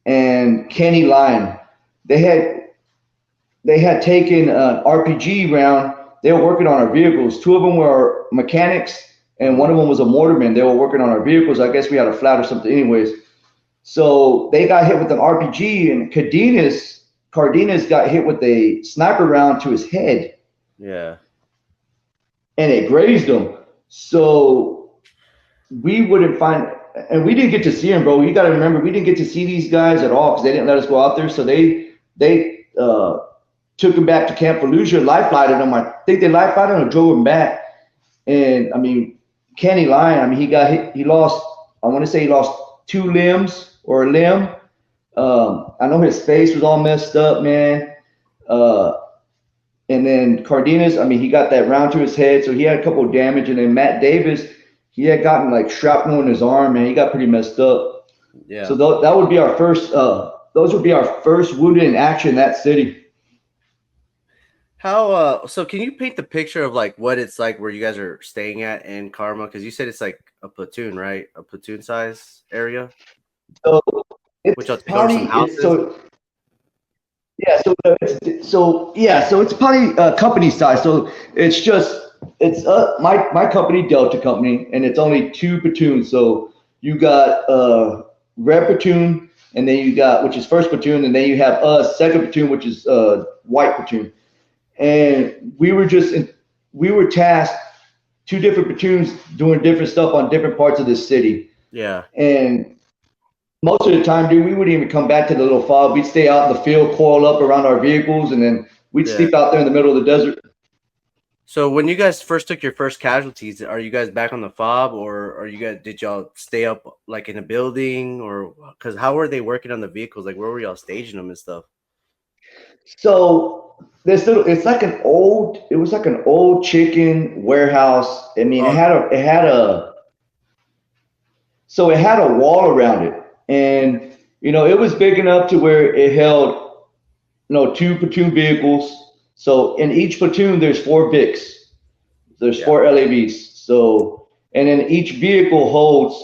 and Kenny Lyon. They had taken an RPG round. They were working on our vehicles. 2 of them were mechanics, and one of them was a mortarman. They were working on our vehicles. I guess we had a flat or something anyways. So they got hit with an RPG, and Cardenas got hit with a sniper round to his head. Yeah. And it grazed him. So we wouldn't find, and we didn't get to see him, bro. You got to remember, we didn't get to see these guys at all because they didn't let us go out there. So they took him back to Camp Fallujah, life flighted him. I think they life flighted him and drove him back. And I mean, Kenny Lyon, I mean, he got hit. He lost, I want to say he lost 2 limbs or a limb. I know his face was all messed up, man. And then Cardenas, I mean, he got that round to his head, so he had a couple of damage. And then Matt Davis, he had gotten like shrapnel in his arm, man. He got pretty messed up. Yeah. So that would be our first. Those would be our first wounded in action in that city. How so can you paint the picture of like what it's like where you guys are staying at in Karma? Because you said it's like a platoon, right? A platoon size area. So which I'll take over some houses. So it's probably company size. So it's my company, Delta Company, and it's only 2 platoons. So you got red platoon, and then you got, which is first platoon, and then you have us, second platoon, which is white platoon. And we were tasked 2 different platoons doing different stuff on different parts of this city. Yeah. And most of the time, dude, we wouldn't even come back to the little fob. We'd stay out in the field, coil up around our vehicles, and then we'd sleep out there in the middle of the desert. So when you guys first took your first casualties, are you guys back on the fob, or did y'all stay up like in a building, or because how were they working on the vehicles? Like where were y'all staging them and stuff? So it's like an old chicken warehouse. I mean, it had a wall around it. And, it was big enough to where it held, 2 platoon vehicles. So in each platoon, there's 4 Vics. There's 4 LAVs. So and then each vehicle holds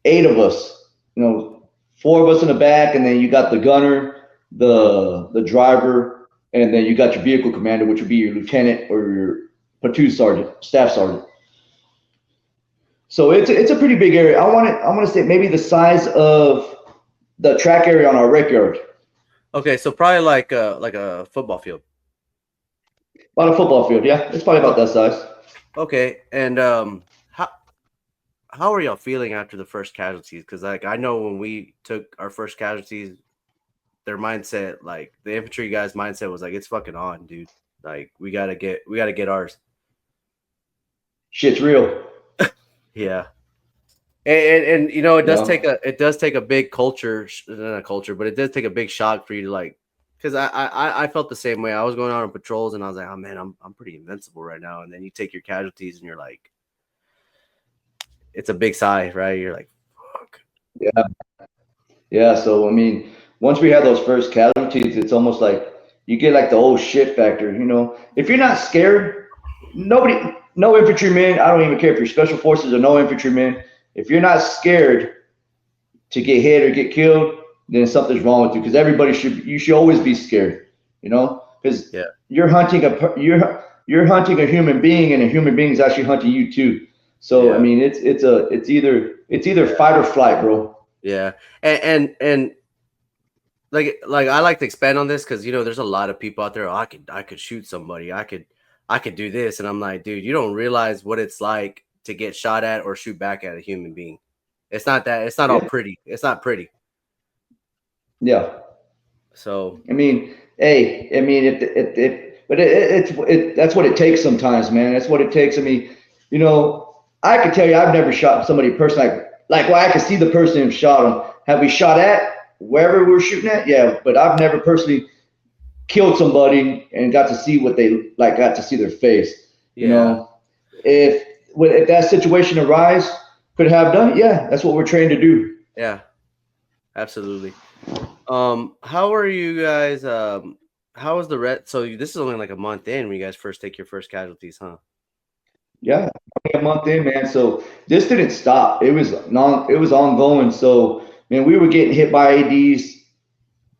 8 of us. 4 of us in the back, and then you got the gunner, the driver, and then you got your vehicle commander, which would be your lieutenant or your platoon sergeant, staff sergeant. So it's a pretty big area. I want to say maybe the size of the track area on our rec yard. Okay, so probably like a football field. About a football field, yeah. It's probably about that size. Okay, and how are y'all feeling after the first casualties? Because like I know when we took our first casualties, their mindset, like the infantry guys' mindset was like, it's fucking on, dude. Like we gotta get ours. Shit's real. Yeah. And you know, it does Yeah. take a big culture, not a culture, but it does take a big shock for you to like, because I felt the same way. I was going out on patrols and I was like, oh man, I'm pretty invincible right now. And then you take your casualties and you're like, it's a big sigh, right? You're like, fuck. Yeah. Yeah. So I mean, once we had those first casualties, it's almost like you get like the old shit factor. If you're not scared, no infantryman. I don't even care if you're special forces or no infantryman. If you're not scared to get hit or get killed, then something's wrong with you. Because you should always be scared. Because Yeah. you're hunting a human being, and a human being is actually hunting you too. So I Yeah. mean, it's either fight or flight, bro. Yeah. And like I like to expand on this because there's a lot of people out there. Oh, I could shoot somebody. I could do this, and I'm like, dude, you don't realize what it's like to get shot at or shoot back at a human being. It's not that. It's not all Yeah, pretty. It's not pretty. yeah. So I mean, hey, I mean, but that's what it takes sometimes, man. That's what it takes. I mean, I can tell you, I've never shot somebody personally. Well, I can see the person who shot him. Have we shot at wherever we're shooting at? Yeah, but I've never personally killed somebody and got to see what they like, got to see their face. yeah, If if that situation arise, could have done it. Yeah, that's what we're trained to do. yeah, absolutely. How are you guys? How was the red? So this is only like a month in when you guys first take your first casualties, huh? Yeah, a month in, man. So this didn't stop. It was ongoing. So man, we were getting hit by IEDs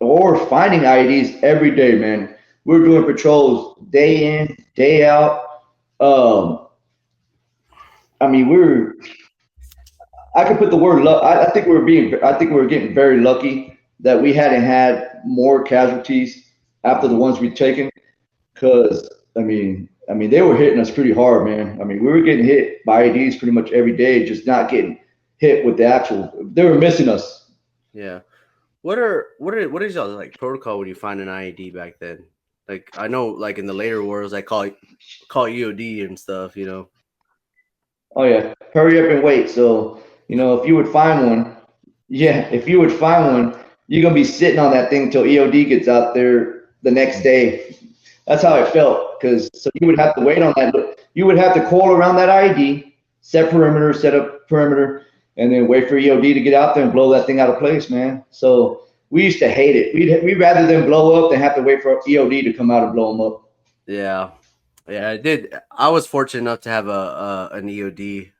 or finding IEDs every day, man. We were doing patrols day in, day out. Um, I mean, I could put the word luck. I think I think we were getting very lucky that we hadn't had more casualties after the Mm-hmm. ones we'd taken. Because I mean, they were hitting us pretty hard, man. I mean, we were getting hit by IEDs pretty much every day, just not getting hit with the actual. They were missing us. Yeah. What is y'all like protocol when you find an IED back then? Like I know, like in the later wars, I call EOD and stuff. Oh yeah, hurry up and wait. So if you would find one, yeah, if you would find one, you're gonna be sitting on that thing until EOD gets out there the next day. That's how Yeah. it felt. Because so you would have to wait on that. You would have to coil around that ID, set up perimeter, and then wait for EOD to get out there and blow that thing out of place, man. So we used to hate it. We'd rather them blow up than have to wait for EOD to come out and blow them up. Yeah. Yeah. I did. I was fortunate enough to have an EOD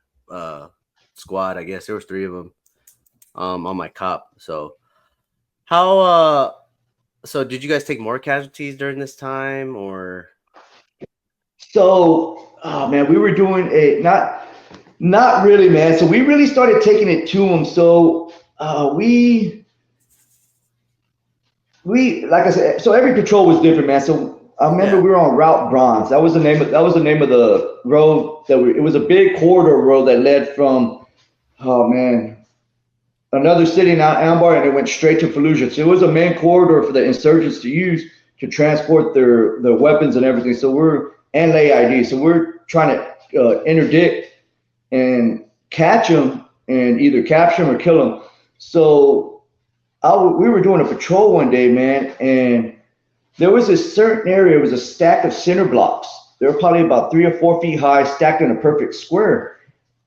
squad. I guess there was 3 of them on my cop. So how so did you guys take more casualties during this time or? So, oh man, we were doing a not really, man. So we really started taking it to them. So we like I said, so every patrol was different, man. So I remember Yeah. we were on Route Bronze. That was the name of the road it was a big corridor road that led from, oh man, another city in Ambar, and it went straight to Fallujah. So it was a main corridor for the insurgents to use to transport their weapons and everything. And lay ID. So we're trying to interdict and catch them and either capture them or kill them. So we were doing a patrol one day, man, and there was a certain area. It was a stack of cinder blocks. They were probably about 3 or 4 feet high, stacked in a perfect square.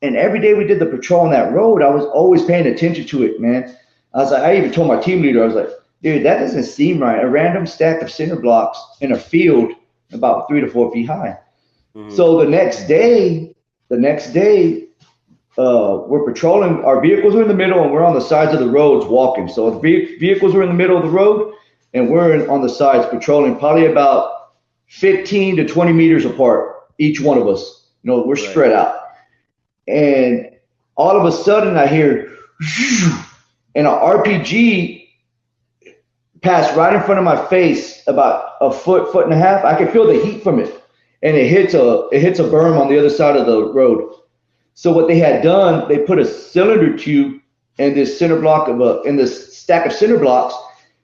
And every day we did the patrol on that road, I was always paying attention to it, man. I even told my team leader, I was like, dude, that doesn't seem right. A random stack of cinder blocks in a field about 3 to 4 feet high. Mm-hmm. So the next day, we're patrolling. Our vehicles are in the middle, and we're on the sides of the roads walking. So the vehicles are in the middle of the road, and we're on the sides patrolling, probably about 15 to 20 meters apart, each one of us. You know, we're spread out. And all of a sudden, I hear, and an RPG passed right in front of my face, about a foot and a half. I could feel the heat from it, and it hits a berm on the other side of the road. So what they had done, they put a cylinder tube in this in this stack of cinder blocks,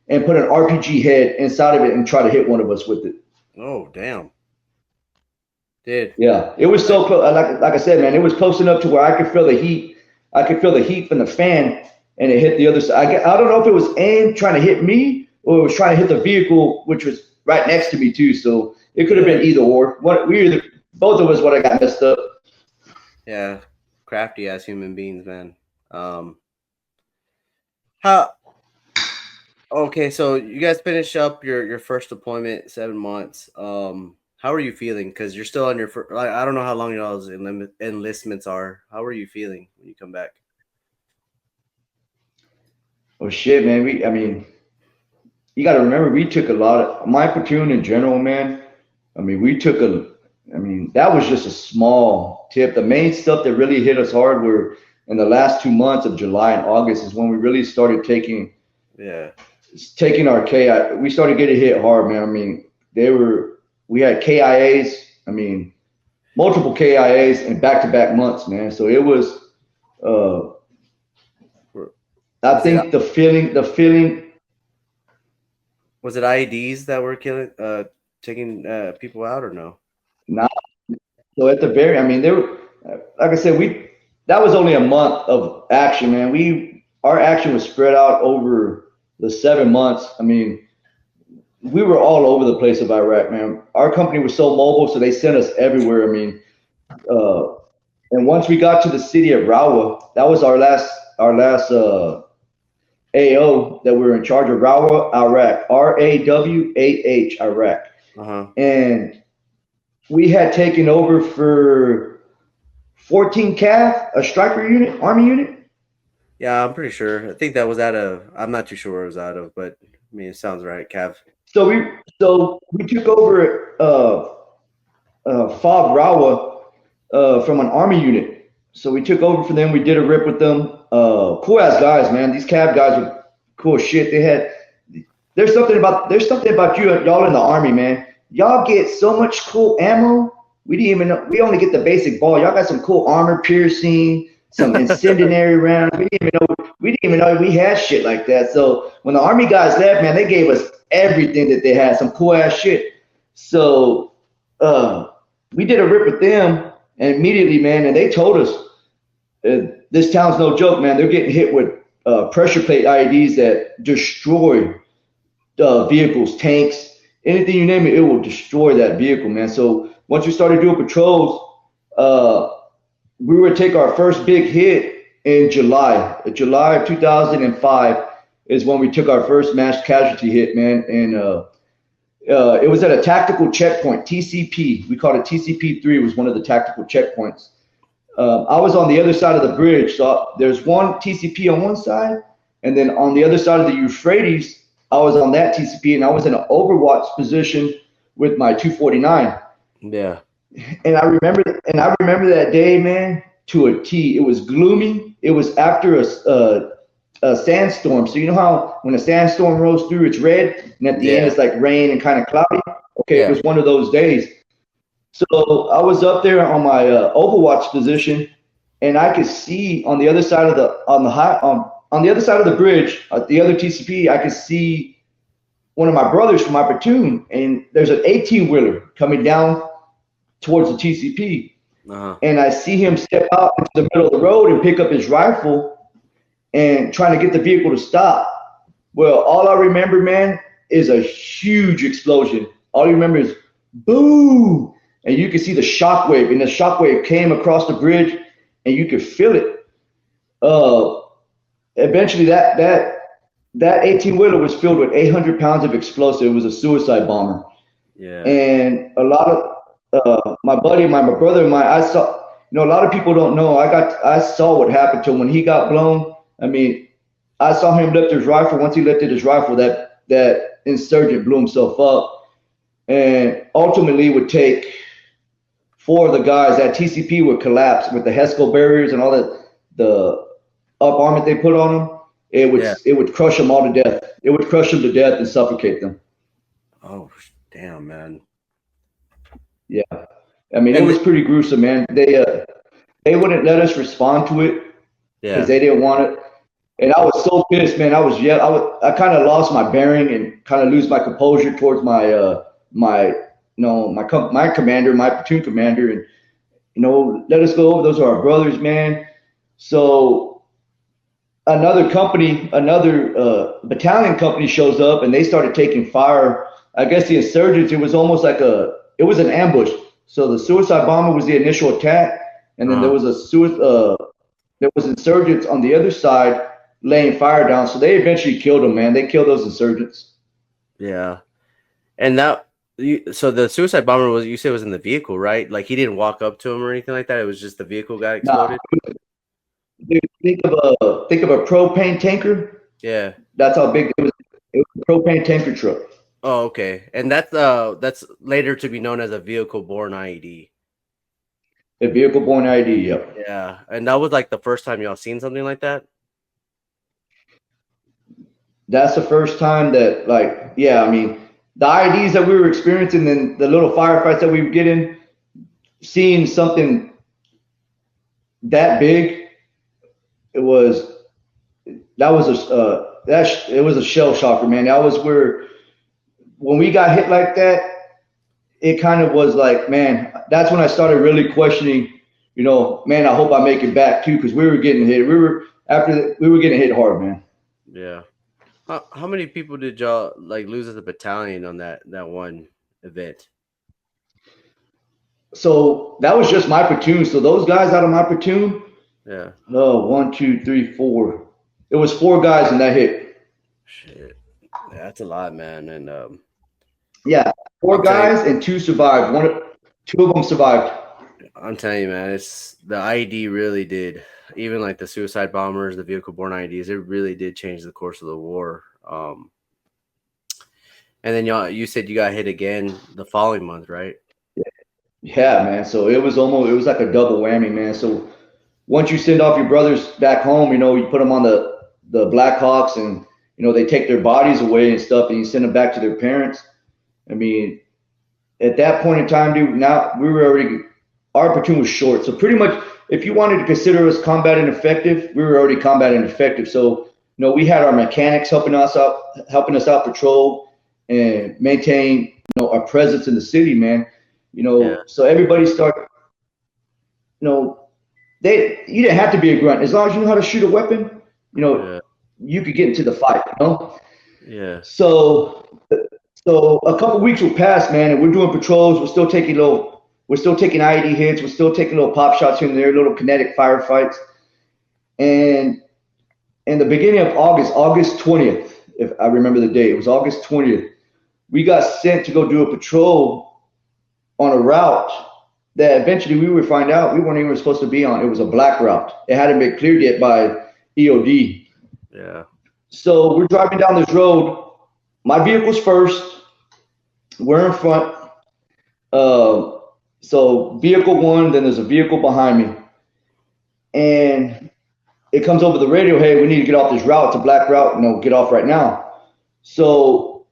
and put an RPG head inside of it and try to hit one of us with it. Oh, damn. Dude. Yeah, it was so close. Like I said, man, it was close enough to where I could feel the heat. I could feel the heat from the fan, and it hit the other side. I don't know if it was trying to hit me, or it was trying to hit the vehicle, which was right next to me too. So it could have been either or. Both of us would have got messed up. Yeah, crafty ass human beings, man. Okay, so you guys finish up your first deployment, 7 months. How are you feeling? Because you're still on your first, like, I don't know how long y'all's enlistments are. How are you feeling when you come back? Oh shit, man. I mean, you got to remember, we took a lot of my platoon in general, man. I mean, that was just a small tip. The main stuff that really hit us hard were in the last 2 months of July and August is when we really started taking our KI. We started getting hit hard, man. I mean, we had KIAs. I mean, multiple KIAs in back-to-back months, man. So it was, I think the feeling. Was it IEDs that were taking people out, or no? Nah. So at the very, I mean, like I said, that was only a month of action, man. Our action was spread out over the 7 months. I mean, we were all over the place of Iraq, man. Our company was so mobile, so they sent us everywhere. I mean, and once we got to the city of Rawa, that was our last AO that we were in charge of. Rawa, Iraq, RAWAH, Iraq. And we had taken over for 14 CAV, a striker unit, army unit. Yeah, I'm pretty sure. I think that was I'm not too sure where it was out of, but I mean, it sounds right, CAV. So we took over FOB Rawa from an army unit. So we took over for them. We did a rip with them. Cool ass guys, man. These CAV guys were cool shit. There's something about y'all in the army, man. Y'all get so much cool ammo. We didn't even know. We only get the basic ball. Y'all got some cool armor piercing, some incendiary rounds. We didn't even know we had shit like that. So when the army guys left, man, they gave us everything that they had, some cool ass shit. So we did a rip with them, and immediately, man, and they told us this town's no joke, man. They're getting hit with pressure plate IEDs that destroy vehicles, tanks, anything you name it, it will destroy that vehicle, man. So once we started doing patrols, we would take our first big hit in July. July of 2005 is when we took our first mass casualty hit, man. And it was at a tactical checkpoint, TCP. We called it TCP-3. It was one of the tactical checkpoints. I was on the other side of the bridge. So there's one TCP on one side, and then on the other side of the Euphrates, I was on that TCP, and I was in an overwatch position with my 249. Yeah. And I remember that day, man, to a T. It was gloomy. It was after a sandstorm. So you know how when a sandstorm rolls through, it's red, and at the end it's like rain and kind of cloudy. Okay, It was one of those days. So I was up there on my overwatch position, and I could see on the other side of on the other side of the bridge, at the other TCP, I could see one of my brothers from my platoon, and there's an 18-wheeler coming down towards the TCP. And I see him step out into the middle of the road and pick up his rifle and trying to get the vehicle to stop. Well, all I remember, man, is a huge explosion. All you remember is boom, and you could see the shockwave, and the shockwave came across the bridge, and you could feel it. Eventually, that 18-wheeler was filled with 800 pounds of explosive. It was a suicide bomber. Yeah. And a lot of my buddy, my brother, I saw a lot of people don't know. I saw what happened to him when he got blown. I mean, I saw him lift his rifle. Once he lifted his rifle, that insurgent blew himself up, and ultimately would take four of the guys. That TCP would collapse with the HESCO barriers and all that, the up armament they put on them. It would crush them all to death. It would crush them to death and suffocate them. Oh, damn, man. Yeah, I mean, it was pretty gruesome, man. They wouldn't let us respond to it because they didn't want it. And I was so pissed, man. I kind of lost my bearing and kind of lose my composure towards my commander, my platoon commander, and let us go over. Those are our brothers, man. So another battalion company shows up, and they started taking fire. I guess the insurgents. It was almost like it was an ambush. So the suicide bomber was the initial attack, and then there was insurgents on the other side laying fire down. So they eventually killed them, man. They killed those insurgents. Yeah. And so the suicide bomber you said was in the vehicle, right? Like he didn't walk up to him or anything like that. It was just the vehicle got exploded. Nah. Dude, think of a propane tanker. Yeah. That's how big it was. It was a propane tanker truck. Oh, okay. And that's later to be known as a vehicle-borne IED. A vehicle-borne IED, yep. Yeah. And that was like the first time y'all seen something like that? That's the first time that, I mean, the IEDs that we were experiencing and the little firefights that we were getting, seeing something that big, it was a shell shocker, man. That was when we got hit like that, it kind of was like, man, that's when I started really questioning, man, I hope I make it back too, because we were getting hit. We were getting hit hard, man. Yeah. How many people did y'all lose as a battalion on that one event? So that was just my platoon. So those guys out of my platoon, 1, 2, 3, 4. It was 4 guys in that hit. Shit, yeah, that's a lot, man. And 4 guys and 2 survived. 2 of them survived. I'm telling you, man, it's the IED really did. Even like the suicide bombers, the vehicle-borne IEDs, it really did change the course of the war. And then you said you got hit again the following month, right? Yeah, man. So it was like a double whammy, man. So once you send off your brothers back home, you put them on the Blackhawks, and they take their bodies away and stuff, and you send them back to their parents. I mean, at that point in time, dude, now our platoon was short. So pretty much, if you wanted to consider us combat ineffective, we were already combat ineffective. So, we had our mechanics helping us out patrol and maintain, our presence in the city, man. So everybody started, you didn't have to be a grunt. As long as you know how to shoot a weapon, you could get into the fight, Yeah. So a couple weeks will pass, man, and we're doing patrols. We're still taking IED hits. We're still taking little pop shots here and there, little kinetic firefights. And in the beginning of August 20th, if I remember the date, it was August 20th, we got sent to go do a patrol on a route that eventually we would find out we weren't even supposed to be on. It was a black route. It hadn't been cleared yet by EOD. Yeah. So we're driving down this road. My vehicle's first. We're in front. So vehicle 1, then there's a vehicle behind me. And it comes over the radio, hey, we need to get off this route. It's a black route. Get off right now. So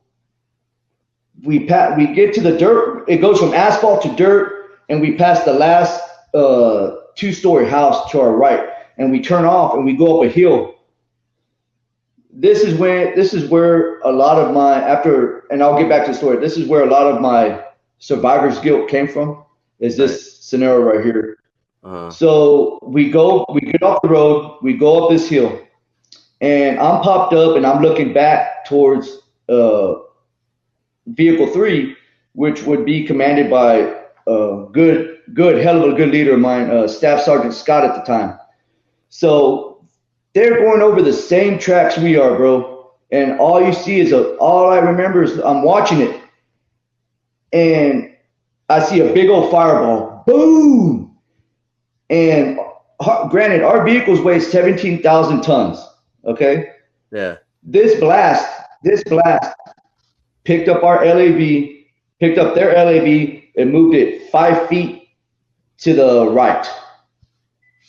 we get to the dirt. It goes from asphalt to dirt, and we pass the last 2-story house to our right, and we turn off and we go up a hill. This is where a lot of and I'll get back to the story. This is where a lot of my survivor's guilt came from, is this scenario right here. So we get off the road, we go up this hill, and I'm popped up and I'm looking back towards vehicle 3, which would be commanded by hell of a good leader of mine, Staff Sergeant Scott at the time. So they're going over the same tracks we are, bro. And all you see is all I remember is I'm watching it, and I see a big old fireball, boom. And granted, our vehicles weigh 17,000 tons. Okay. Yeah. This blast picked up our LAV, picked up their LAV, and moved it 5 feet to the right.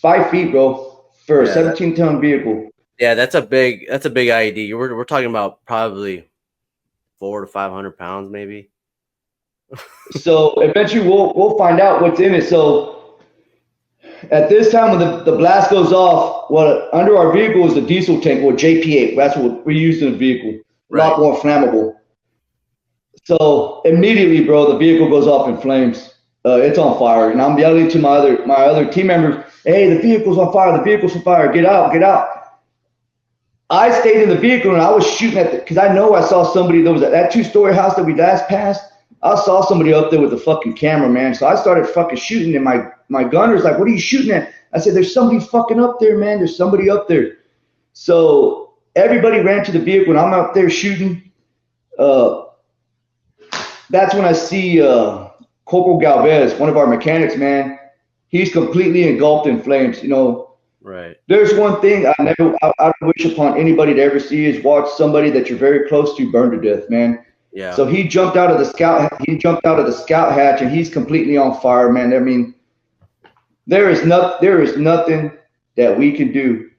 5 feet, bro, for a Yeah. 17-ton vehicle. Yeah, that's a big IED. We're talking about probably 400 to 500 pounds, maybe. So eventually we'll find out what's in it. So at this time when the blast goes off, what under our vehicle is the diesel tank or JP8. That's what we used in the vehicle. A Right. lot more flammable. So immediately, bro, the vehicle goes off in flames. It's on fire, and I'm yelling to my other team members, "Hey, the vehicle's on fire! The vehicle's on fire! Get out! Get out!" I stayed in the vehicle and I was shooting at because I know I saw somebody. There was that 2-story house that we last passed. I saw somebody up there with a fucking camera, man. So I started fucking shooting, and my gunner's like, "What are you shooting at?" I said, "There's somebody fucking up there, man. There's somebody up there." So everybody ran to the vehicle, and I'm out there shooting. Uh, that's when I see Corporal Galvez, one of our mechanics, man. He's completely engulfed in flames. Right. There's one thing I wish upon anybody to ever see is watch somebody that you're very close to burn to death, man. Yeah. So he jumped out of the scout. He jumped out of the scout hatch, and he's completely on fire, man. I mean, there is nothing that we can do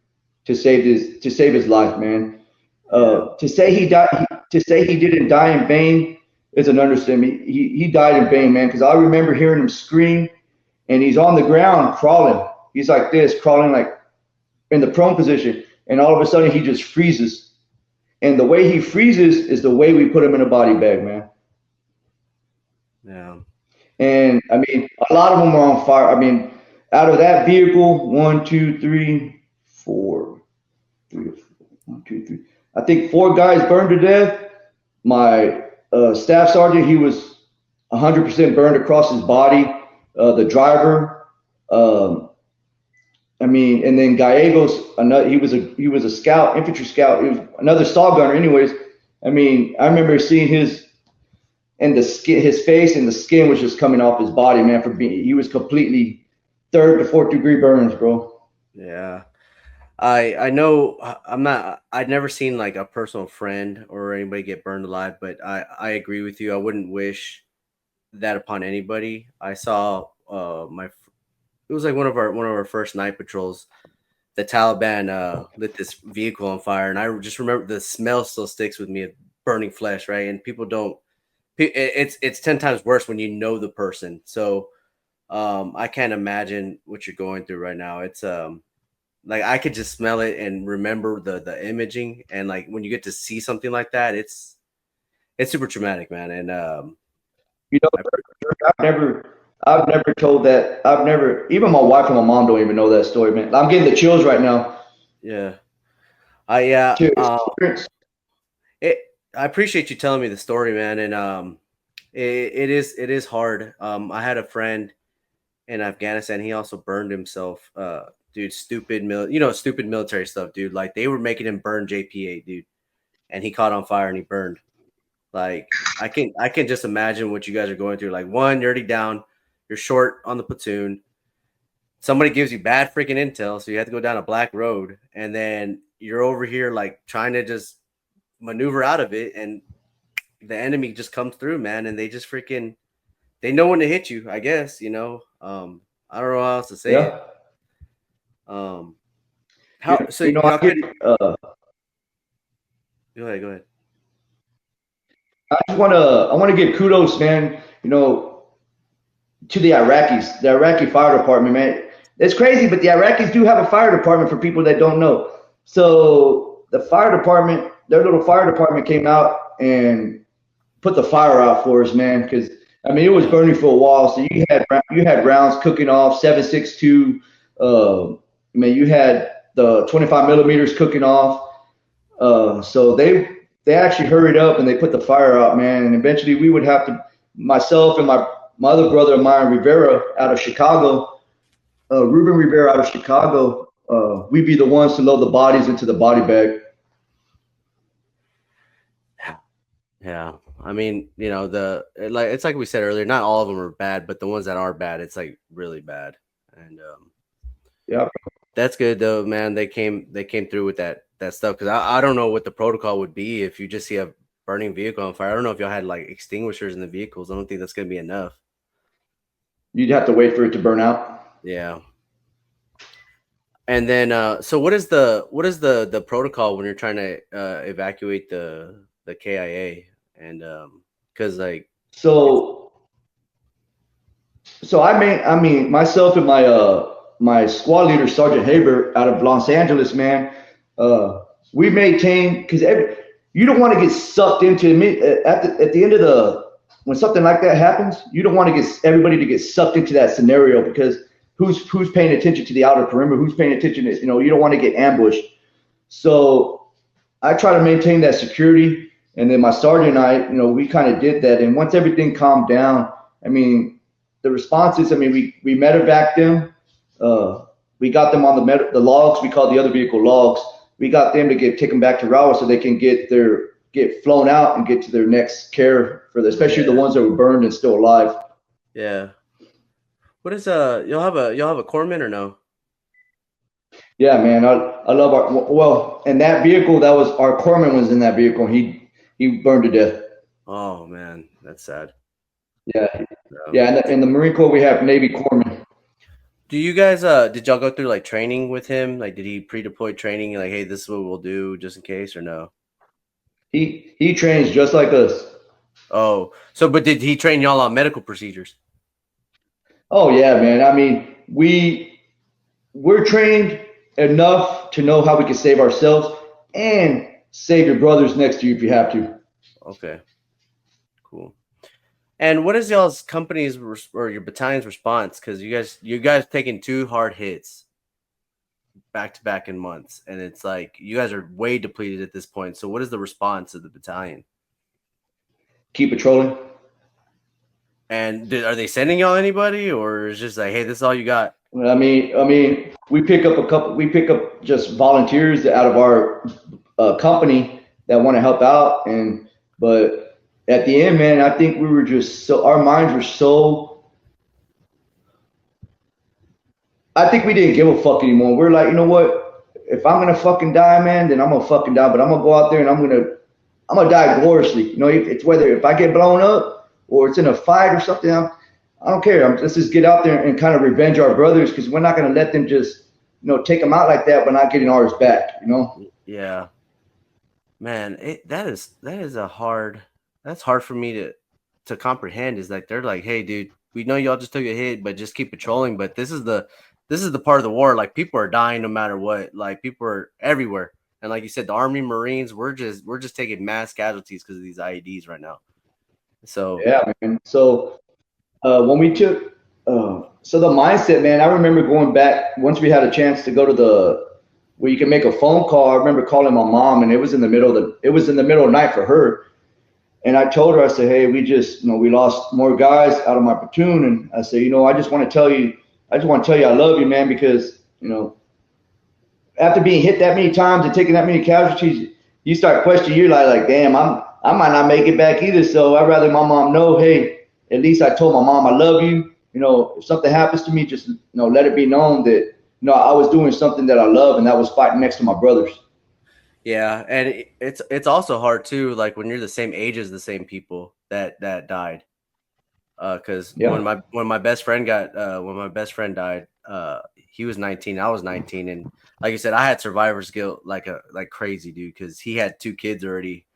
to save his life, man. Yeah. To say he died, to say he didn't die in vain is an understatement. He died in vain, man. Because I remember hearing him scream, and he's on the ground crawling. He's like this, crawling like in the prone position, and all of a sudden he just freezes. And the way he freezes is the way we put him in a body bag, man. Yeah. And I mean, a lot of them are on fire. I mean, out of that vehicle, one, two, three, four, three, one, two, three. I think 4 guys burned to death. My staff sergeant, he was 100% burned across his body. The driver, um, I mean, and then Gallegos, another, he was a scout, infantry scout. He was another saw gunner, anyways. I mean, I remember seeing his face and the skin was just coming off his body, man. He was completely 3rd to 4th degree burns, bro. Yeah. I know I'd never seen like a personal friend or anybody get burned alive, but I agree with you. I wouldn't wish that upon anybody. I saw it was like one of our first night patrols. The Taliban lit this vehicle on fire, and I just remember the smell still sticks with me of burning flesh, right? And people don't. It's 10 times worse when you know the person. So I can't imagine what you're going through right now. It's like I could just smell it and remember the imaging, and like when you get to see something like that, it's super traumatic, man. And You know, I, I've never told that. I've never, even my wife and my mom don't even know that story, man. I'm getting the chills right now yeah, I yeah, to experience. it. I appreciate you telling me the story, man. And it is hard. I had a friend in Afghanistan. He also burned himself. Dude, stupid military stuff, dude. Like they were making him burn JP8, dude, and he caught on fire and he burned. Like I can just imagine what you guys are going through. Like one, you're already down, you're short on the platoon. Somebody gives you bad freaking intel, so you have to go down a black road, and then you're over here like trying to just maneuver out of it, and the enemy just comes through, man, and they just freaking they know when to hit you. I guess I don't know how else to say it. Yeah. Um, You how know, so you know, y'all I get get, go ahead. I want to give kudos, man. To the Iraqis, the Iraqi fire department, man. It's crazy, but the Iraqis do have a fire department for people that don't know. So the fire department, their little fire department came out and put the fire out for us, man. Because I mean, it was Yeah, burning for a while, so you had rounds cooking off, 7.62. I mean, you had the 25 millimeters cooking off. So they actually hurried up and they put the fire out, man. And eventually we would have to, myself and my other brother, Myron Rivera, out of Chicago, Ruben Rivera out of Chicago, we'd be the ones to load the bodies into the body bag. yeah. I mean, it's like we said earlier. Not all of them are bad, but the ones that are bad, it's like really bad. And Yeah. That's good though, man. They came through with that stuff because I don't know what the protocol would be if you just see a burning vehicle on fire. I don't know if y'all had like extinguishers in the vehicles. I don't think that's gonna be enough. You'd have to wait for it to burn out. Yeah. And then, so what is the protocol when you're trying to evacuate the KIA? And because like it's So I mean myself and my squad leader Sergeant Haber out of Los Angeles, man. We maintain because you don't want to get sucked into at the end of the when something like that happens, you don't want to get everybody to get sucked into that scenario because who's paying attention to the outer perimeter, who's paying attention to, you don't want to get ambushed. So I try to maintain that security. And then my sergeant and I, we kind of did that. And once everything calmed down, I mean, the responses, I mean, we medevac them. We got them on the logs. We call the other vehicle logs. We got them to get taken back to Rawa so they can get flown out and get to their next care especially the yeah, ones that were burned and still alive. yeah. What is y'all have a corpsman or no? Yeah, man, I love and that vehicle that was our corpsman was in that vehicle. He burned to death. Oh man, that's sad. Yeah, Um, yeah. In the Marine Corps, we have Navy corpsmen. do you guys did y'all go through like training with him? Like, did he pre-deploy training? Like, hey, this is what we'll do just in case, or no? He trains just like us. Oh, so but did he train y'all on medical procedures? Oh yeah, man. I mean, we're trained enough to know how we can save ourselves and save your brothers next to you if you have to. Okay, cool. And what is y'all's company's or your battalion's response? Because you guys taking two hard hits back to back in months, and it's like you guys are way depleted at this point. So what is the response of the battalion? Keep patrolling. And are they sending y'all anybody, or is just like, hey, this is all you got? We pick up a couple. We pick up just volunteers out of our company that want to help out, but at the end, man, I think we were just so our minds were so. I think we didn't give a fuck anymore. We're like, you know what? If I'm gonna fucking die, man, then I'm gonna fucking die. But I'm gonna go out there and I'm gonna die gloriously. It's whether if I get blown up or it's in a fight or something. I don't care. Let's just get out there and kind of revenge our brothers because we're not gonna let them just take them out like that, but not getting ours back. Yeah, man, that is that's hard for me to comprehend. Is like they're like, hey, dude, we know y'all just took a hit, but just keep patrolling. But this is the part of the war. Like people are dying no matter what. Like people are everywhere. And like you said, the Army, Marines, we're just taking mass casualties because of these IEDs right now. So Yeah, man. So when we took, so the mindset, man. I remember going back once we had a chance to go to the where you can make a phone call. I remember calling my mom, and it was in the middle of the night for her. And I told her, I said, hey, we just, we lost more guys out of my platoon. And I said, I just want to tell you I love you, man, because, after being hit that many times and taking that many casualties, you start questioning, you're like, damn, I might not make it back either. So I'd rather my mom know, hey, at least I told my mom I love you. If something happens to me, just, let it be known that, I was doing something that I love, and that was fighting next to my brothers. yeah, and it's also hard too, like when you're the same age as the same people that died. Because when Yeah. my best friend died, he was 19, I was 19, and like you said, I had survivor's guilt like crazy, dude, because he had two kids already,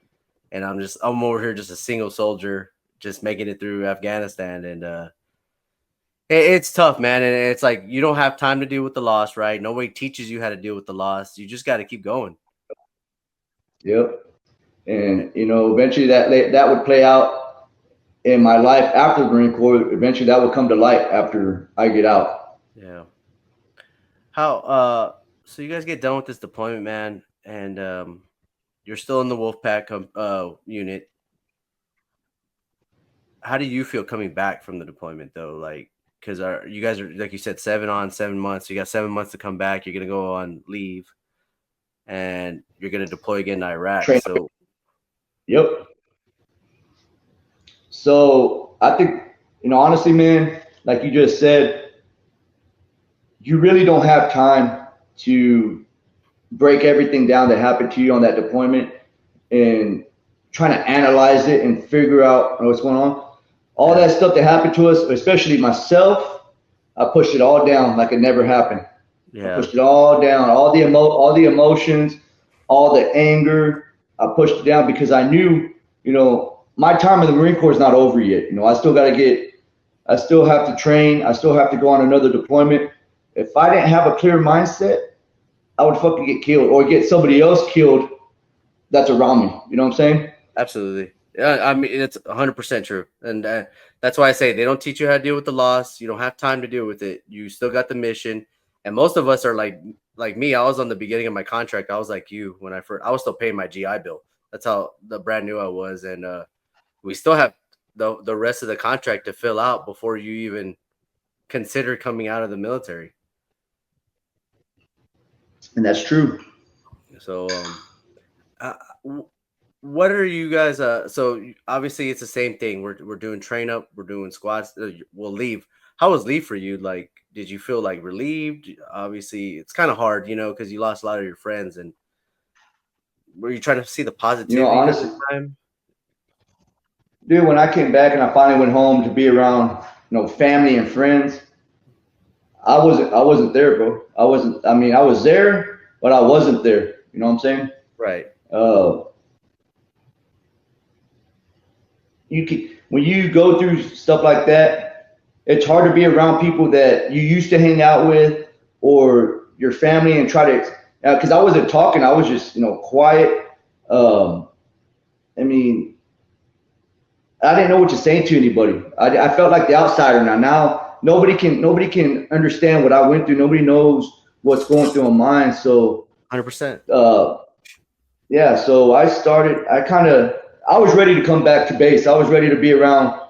and I'm over here just a single soldier, just making it through Afghanistan, and it's tough, man, and it's like you don't have time to deal with the loss, right? Nobody teaches you how to deal with the loss. You just got to keep going. Yep. And, eventually that would play out in my life after the Marine Corps. Eventually that would come to light after I get out. Yeah. How so you guys get done with this deployment, man, and you're still in the Wolfpack unit. How do you feel coming back from the deployment though? Like, because you guys are like you said, 7 on 7 months. You got 7 months to come back. You're gonna go on leave, and you're gonna deploy again to Iraq. Train. So Yep. So I think, honestly, man, like you just said, you really don't have time to break everything down that happened to you on that deployment and trying to analyze it and figure out what's going on. All Yeah. that stuff that happened to us, especially myself, I pushed it all down like it never happened. I Yeah. pushed it all down, all the emotions, all the anger. I pushed it down because I knew, my time in the Marine Corps is not over yet. I still have to train. I still have to go on another deployment. If I didn't have a clear mindset, I would fucking get killed or get somebody else killed that's around me. You know what I'm saying? Absolutely. Yeah, I mean it's 100% true, and that's why I say they don't teach you how to deal with the loss. You don't have time to deal with it. You still got the mission, and most of us are like me. I was on the beginning of my contract. I was like you when I was still paying my GI Bill. That's how the brand new I was, and we still have the rest of the contract to fill out before you even consider coming out of the military. And that's true. So, uh, what are you guys so obviously it's the same thing. We're doing train up, we're doing squats, we'll leave. How was leave for you? Like, did you feel like relieved? Obviously it's kind of hard, because you lost a lot of your friends, and were you trying to see the positivity of the Honestly, time? dude, when I came back and I finally went home to be around, family and friends, I wasn't there, bro. I mean, I was there, but I wasn't there. You know what I'm saying? Right. Uh, you can, when you go through stuff like that, it's hard to be around people that you used to hang out with or your family and try to, because I wasn't talking, I was just, quiet. Um, I mean, I didn't know what to say to anybody. I felt like the outsider now. Now nobody can understand what I went through. Nobody knows what's going through my mind. So 100%. uh, yeah, so I was ready to come back to base. I was ready to be around,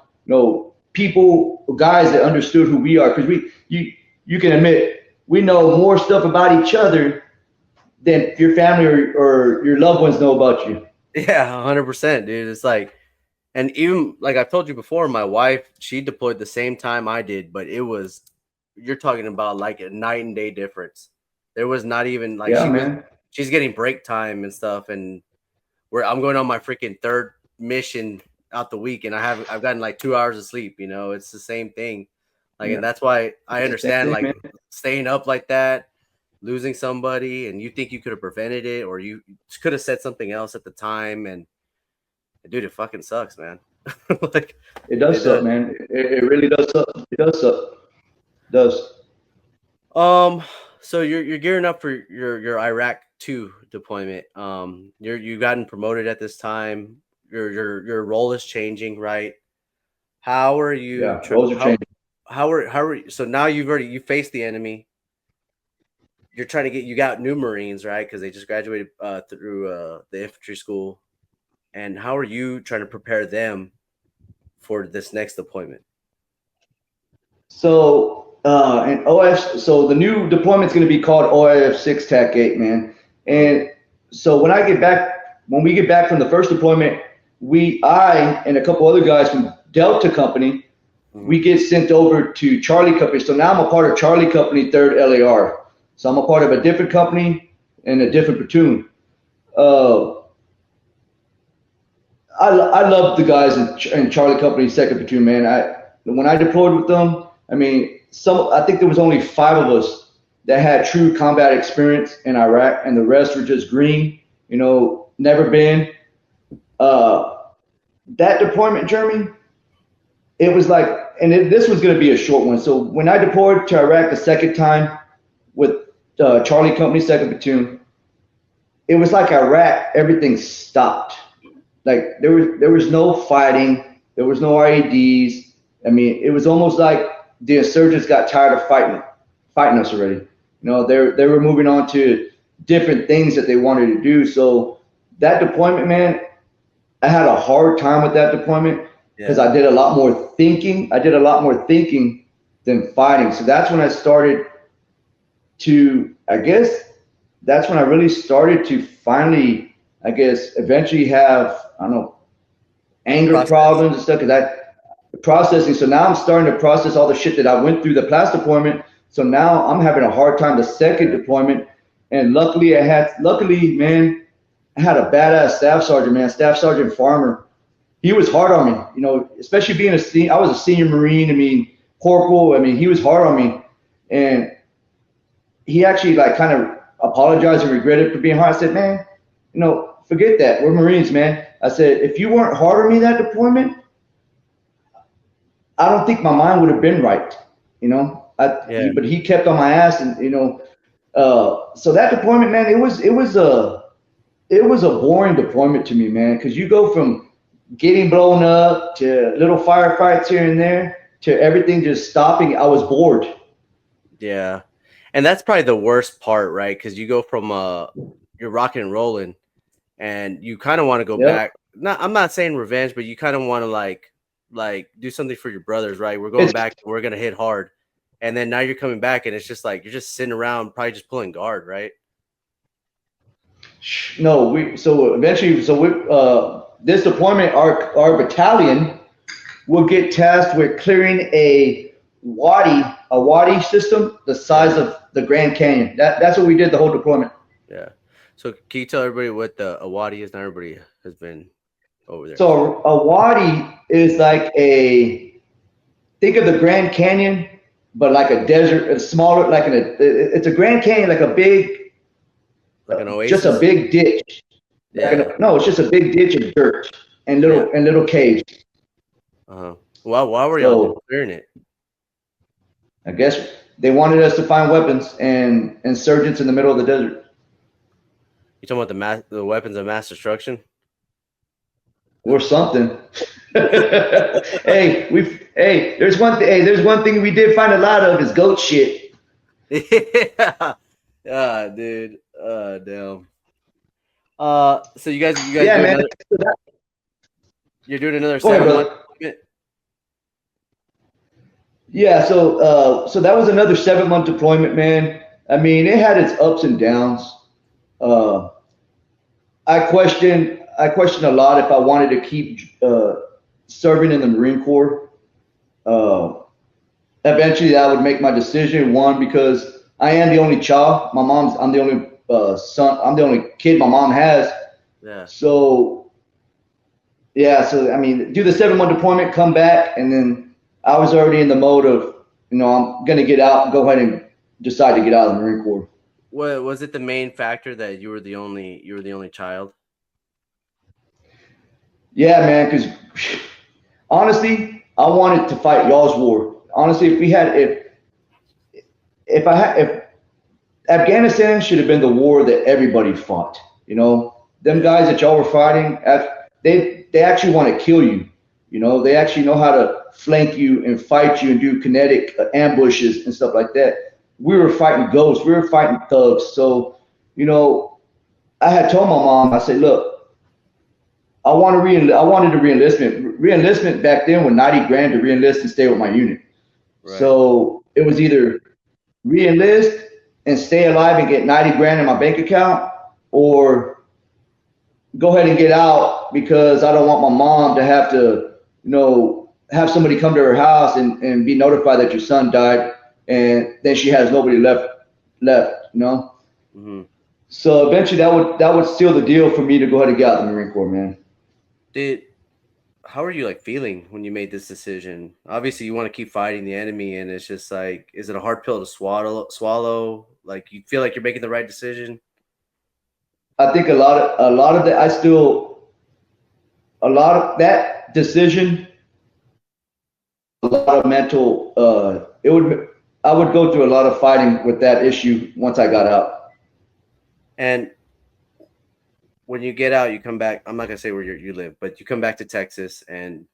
people, guys that understood who we are. Because you can admit, we know more stuff about each other than your family or your loved ones know about you. Yeah, 100%, dude. It's like, and even like I've told you before, my wife, she deployed the same time I did, but you're talking about like a night and day difference. There was not even like Yeah, man. she's getting break time and stuff, and where I'm going on my freaking third mission out the week, and I've gotten like 2 hours of sleep. It's the same thing. Like, and Yeah, that's why I it's the same understand thing, like man. staying up like that, losing somebody, and you think you could have prevented it, or you could have said something else at the time, and dude, it fucking sucks, man. Like, It does it suck, does. man. It really does suck. It does suck. It does. Um, so you're gearing up for your Iraq 2 deployment. You gotten promoted at this time. Your role is changing, right? How are you Yeah, roles are changing. so now you faced the enemy. You're trying to you got new Marines, right? Because they just graduated through the infantry school. And how are you trying to prepare them for this next deployment? So and so the new deployment's going to be called OIF 6 TAC 8, man. Mm-hmm. And so when we get back from the first deployment, I and a couple other guys from Delta Company, Mm-hmm. we get sent over to Charlie Company. So now I'm a part of Charlie Company 3rd LAR. So I'm a part of a different company and a different platoon. Uh, I love the guys in Charlie Company's 2nd platoon, man. When I deployed with them, I mean, I think there was only 5 of us that had true combat experience in Iraq, and the rest were just green, never been. Uh, that deployment, Jeremy, it was like, and this was going to be a short one. So when I deployed to Iraq the second time with Charlie Company 2nd platoon, it was like Iraq, everything stopped. Like there was no fighting, there was no IEDs. I mean, it was almost like the insurgents got tired of fighting us already. They were moving on to different things that they wanted to do. So that deployment, man, I had a hard time with that deployment because Yeah. I did a lot more thinking. I did a lot more thinking than fighting. So that's when I started to, I guess, that's when I really started to finally, I guess, eventually have, I don't know, anger Process. problems and stuff. Cause processing. So now I'm starting to process all the shit that I went through the past deployment So now I'm having a hard time the second deployment. And luckily, man, I had a badass staff sergeant, man, Staff Sergeant Farmer. He was hard on me, you know, especially being I was a senior Marine. I mean, corporal. I mean, he was hard on me, and he actually like kind of apologized and regretted for being hard. I said, man, you know, forget that. We're Marines, man. I said, if you weren't hard on me that deployment, I don't think my mind would have been right, you know. But he kept on my ass, and you know, so that deployment, man, it was a boring deployment to me, man, because you go from getting blown up to little firefights here and there to everything just stopping. I was bored. Yeah, and that's probably the worst part, right? Because you go from you're rocking and rolling, and you kind of want to go back. I'm not saying revenge, but you kind of want to like do something for your brothers, right? We're going back. We're gonna hit hard. And then now you're coming back, and it's just like you're just sitting around, probably just pulling guard, right? No, this deployment, our battalion will get tasked with clearing a wadi system the size of the Grand Canyon. That's what we did the whole deployment. Yeah. So can you tell everybody what a wadi is? Not everybody has been over there. So a wadi is like think of the Grand Canyon, but like a desert, it's smaller, it's a Grand Canyon, like a big, like an oasis? Just a big ditch. Yeah. No, it's just a big ditch of dirt and little caves. Well, why were y'all clearing it? I guess they wanted us to find weapons and insurgents in the middle of the desert. You talking about the weapons of mass destruction? Or something. There's one thing we did find a lot of is goat shit. Yeah. Dude. Damn. So you guys yeah, man. You're doing another 7 month. Yeah, so that was another 7-month deployment, man. I mean, it had its ups and downs. I questioned a lot if I wanted to keep serving in the Marine Corps. Eventually, that would make my decision. One, because I am the only child. I'm the only son. I'm the only kid my mom has. Yeah. So I mean, do the 7-month deployment, come back, and then I was already in the mode of, you know, I'm gonna get out, go ahead and decide to get out of the Marine Corps. What was it? The main factor that you were the only child? Yeah, man. Because honestly, I wanted to fight y'all's war. Honestly, if Afghanistan should have been the war that everybody fought. You know, them guys that y'all were fighting, they actually want to kill you. You know, they actually know how to flank you and fight you and do kinetic ambushes and stuff like that. We were fighting ghosts. We were fighting thugs. So, you know, I had told my mom, I said, look, I wanted to re-enlistment. Re-enlistment back then was 90 grand to re-enlist and stay with my unit. Right. So it was either re-enlist and stay alive and get 90 grand in my bank account, or go ahead and get out because I don't want my mom to have to, you know, have somebody come to her house and be notified that your son died, and then she has nobody left, you know? Mm-hmm. So eventually that would seal the deal for me to go ahead and get out of the Marine Corps, man. How are you like feeling when you made this decision? Obviously you want to keep fighting the enemy, and it's just like, is it a hard pill to swallow? Like, you feel like you're making the right decision? I think a lot of that decision, a lot of mental, I would go through a lot of fighting with that issue once I got out. And when you get out, you come back. I'm not gonna say where you live, but you come back to Texas, and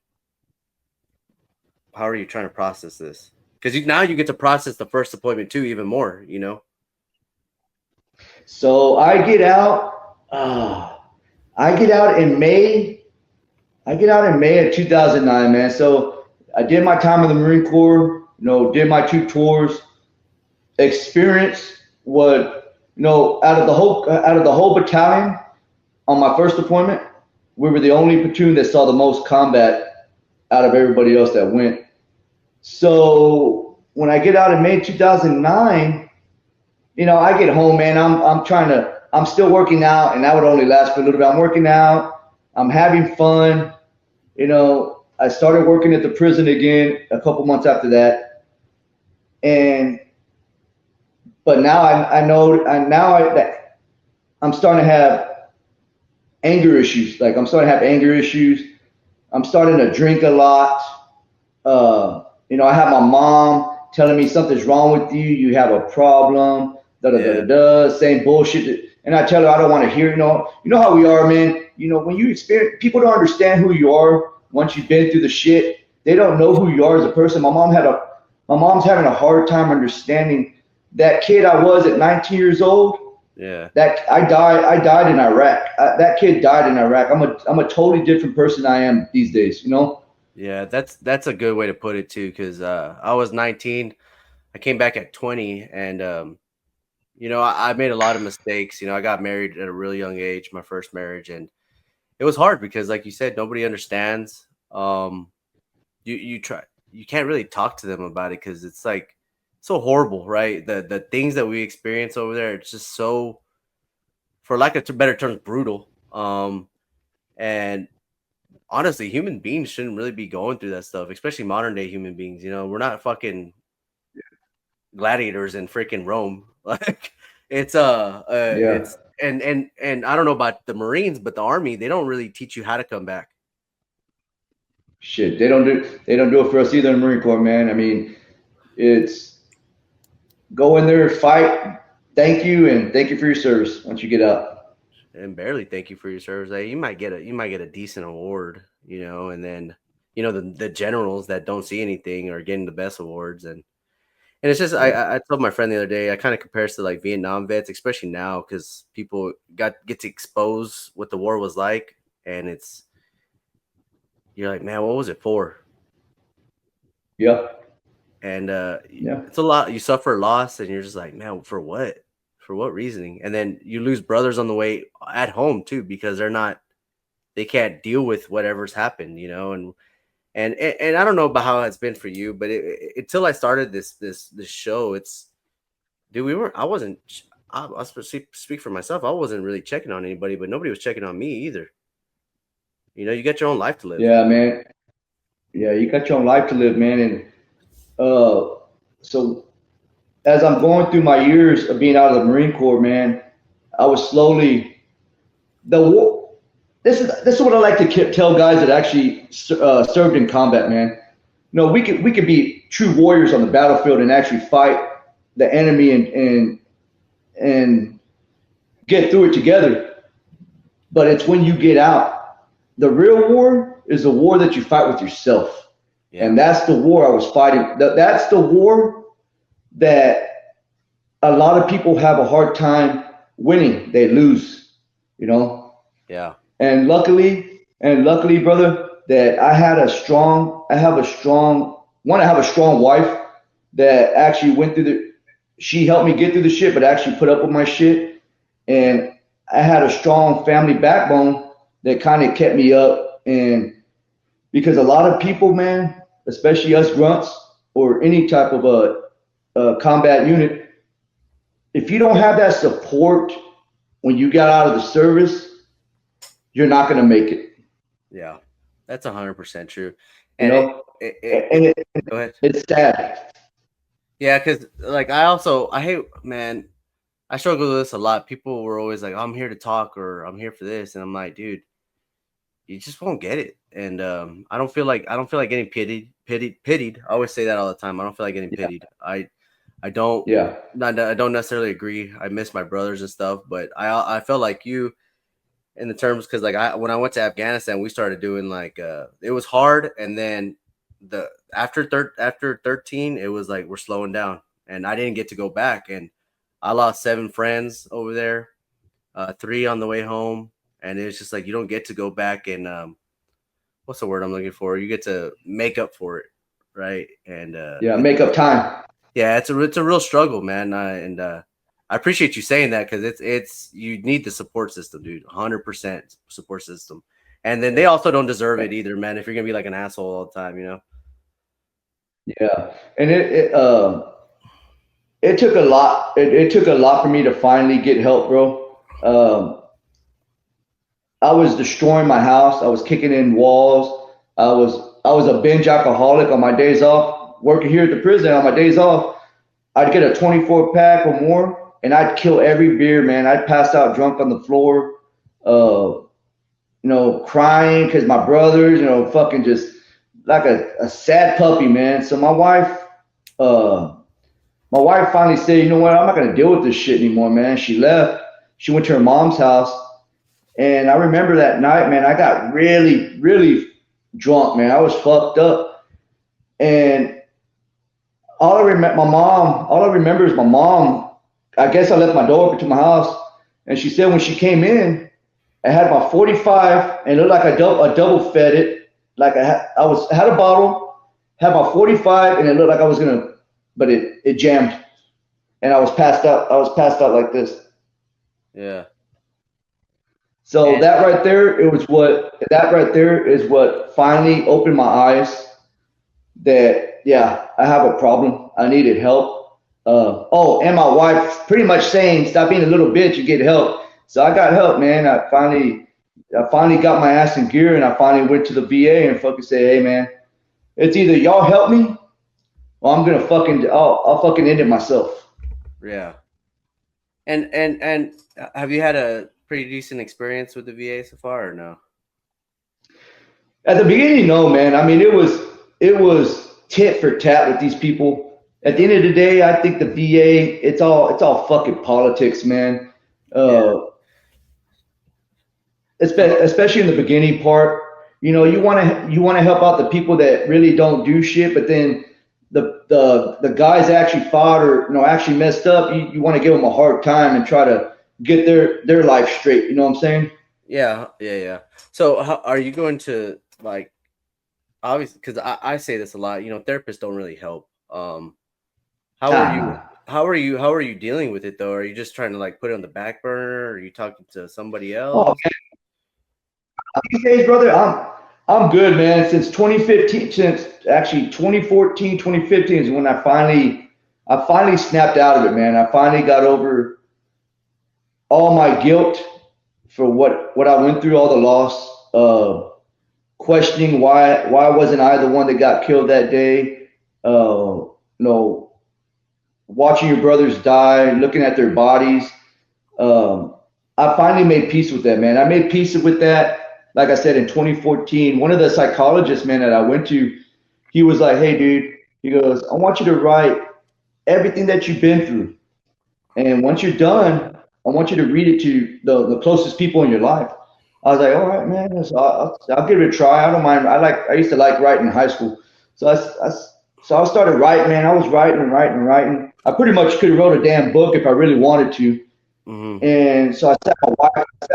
how are you trying to process this? Because now you get to process the first deployment too, even more, you know? So I get out in May. I get out in May of 2009, man. So I did my time in the Marine Corps, you know, did my 2 tours, experienced what, you know, out of the whole battalion on my first deployment, we were the only platoon that saw the most combat out of everybody else that went. So when I get out in May 2009, I get home, man. I'm still working out, and that would only last for a little bit. I'm working out. I'm having fun. I started working at the prison again a couple months after that, but now I know, and that I'm starting to have anger issues. Like I'm starting to have anger issues. I'm starting to drink a lot. I have my mom telling me something's wrong with you. You have a problem. Da da da da da. Saying bullshit, and I tell her I don't want to hear. You know how we are, man. When you experience, people don't understand who you are once you've been through the shit. They don't know who you are as a person. My mom's having a hard time understanding that kid I was at 19 years old. Yeah. That I died in Iraq. That kid died in Iraq. I'm a totally different person I am these days. Yeah, that's a good way to put it too. Because I was 19, I came back at 20, and I made a lot of mistakes. I got married at a really young age, my first marriage, and it was hard because, like you said, nobody understands. You can't really talk to them about it because it's like so horrible, right? The things that we experience over there, it's just so, for lack of better terms, brutal. And honestly, human beings shouldn't really be going through that stuff, especially modern day human beings. We're not fucking gladiators in freaking Rome. Like Yeah. it's and I don't know about the Marines, but the Army, they don't really teach you how to come back. Shit, they don't do it for us either in the Marine Corps, man. I mean, it's go in there, fight, thank you, and thank you for your service once you get out. And barely thank you for your service. Like, you might get a decent award, and then the generals that don't see anything are getting the best awards. And it's just Yeah. I told my friend the other day, I kind of compares to like Vietnam vets, especially now because people get to expose what the war was like, and you're like, man, what was it for? Yeah. And Yeah. it's a lot. You suffer loss, and you're just like, man, for what? For what reasoning? And then you lose brothers on the way at home too because they can't deal with whatever's happened, and I don't know about how it's been for you, but until I started this show, dude, I wasn't. I'll speak for myself. I wasn't really checking on anybody, but nobody was checking on me either. You got your own life to live. Yeah, man. Yeah, you got your own life to live, man. And so as I'm going through my years of being out of the Marine Corps, man, I was slowly the war. This is what I like to tell guys that actually served in combat, man. We could be true warriors on the battlefield and actually fight the enemy and get through it together. But it's when you get out. The real war is the war that you fight with yourself. Yeah. And that's the war I was fighting. That's the war that a lot of people have a hard time winning. They lose, Yeah. And luckily, brother, that I have a strong wife that actually went through she helped me get through the shit, but actually put up with my shit. And I had a strong family backbone that kind of kept me up. And because a lot of people, man, especially us grunts or any type of a combat unit, if you don't have that support when you got out of the service, you're not going to make it. Yeah. That's 100% true. You And know, go ahead. it's sad. Yeah, because like I hate, man. I struggle with this a lot. People were always like, "I'm here to talk" or "I'm here for this," and I'm like, dude, you just won't get it. And I don't feel like getting pitied. I always say that all the time. I don't feel like getting Yeah, pitied. I don't yeah, I don't necessarily agree. I miss my brothers and stuff, but I felt like you in the terms because like when I went to Afghanistan, we started doing like it was hard, and then after 13, it was like we're slowing down, and I didn't get to go back, and I lost 7 friends over there, 3 on the way home, and it's just like you don't get to go back and what's the word I'm looking for? You get to make up for it, right? And yeah. Make up time. yeah, it's a real struggle, man. And I appreciate you saying that because it's you need the support system, dude. 100% support system. And then they also don't deserve it either, man. If you're gonna be like an asshole all the time, Yeah, and it took a lot. It took a lot for me to finally get help, bro. I was destroying my house. I was kicking in walls. I was a binge alcoholic on my days off. Working here at the prison on my days off, I'd get a 24 pack or more, and I'd kill every beer, man. I'd pass out drunk on the floor, crying because my brothers, fucking just like a sad puppy, man. So uh, my wife finally said, you know what, I'm not gonna deal with this shit anymore, man. She left. She went to her mom's house, and I remember that night, man. I got really, really drunk, man. I was fucked up, and all I remember is my mom. I guess I left my door open to my house, and she said when she came in, I had my 45 and it looked like I double fed it. Like I had a bottle, had my 45, and it looked like I was gonna, but it jammed, and I was passed out. I was passed out like this. Yeah. So And that right there is what finally opened my eyes that yeah, I have a problem. I needed help. And my wife pretty much saying, "Stop being a little bitch. You get help." So I got help, man. I finally got my ass in gear, and I finally went to the VA and fucking said, "Hey, man, it's either y'all help me, or I'll fucking end it myself." yeah. And have you had a pretty decent experience with the VA so far or no? At the beginning, no, man. I mean, it was tit for tat with these people. At the Yeah. end of the day, I think the VA, it's all fucking politics, man. Yeah. Uh, especially in the beginning part. You want to help out the people that really don't do shit, but then the guys that actually fought or actually messed up, you want to give them a hard time and try to get their life straight. You know what I'm saying? Yeah. Yeah. Yeah. So how are you going to like obviously because I say this a lot, therapists don't really help. How are you Ah. how are you dealing with it though? Are you just trying to like put it on the back burner? Are you talking to somebody Oh, else? these days, brother, I'm good, man. Since 2015, since actually 2014, 2015 is when I finally snapped out of it, man. I finally got over all my guilt for what I went through, all the loss, questioning why wasn't I the one that got killed that day? You know, watching your brothers die, looking at their bodies. Um, I finally made peace with that, man. I made peace with that. Like I said, in 2014, one of the psychologists, man, that I went to, he was like, "Hey, dude," he goes, "I want you to write everything that you've been through, and once you're done, I want you to read it to the closest people in your life." I was like, "All right, man. So I'll give it a try. I don't mind. I used to like writing in high school, so I started writing, man. I was writing and writing and writing. I pretty much could have wrote a damn book if I really wanted to. Mm-hmm. And so I sat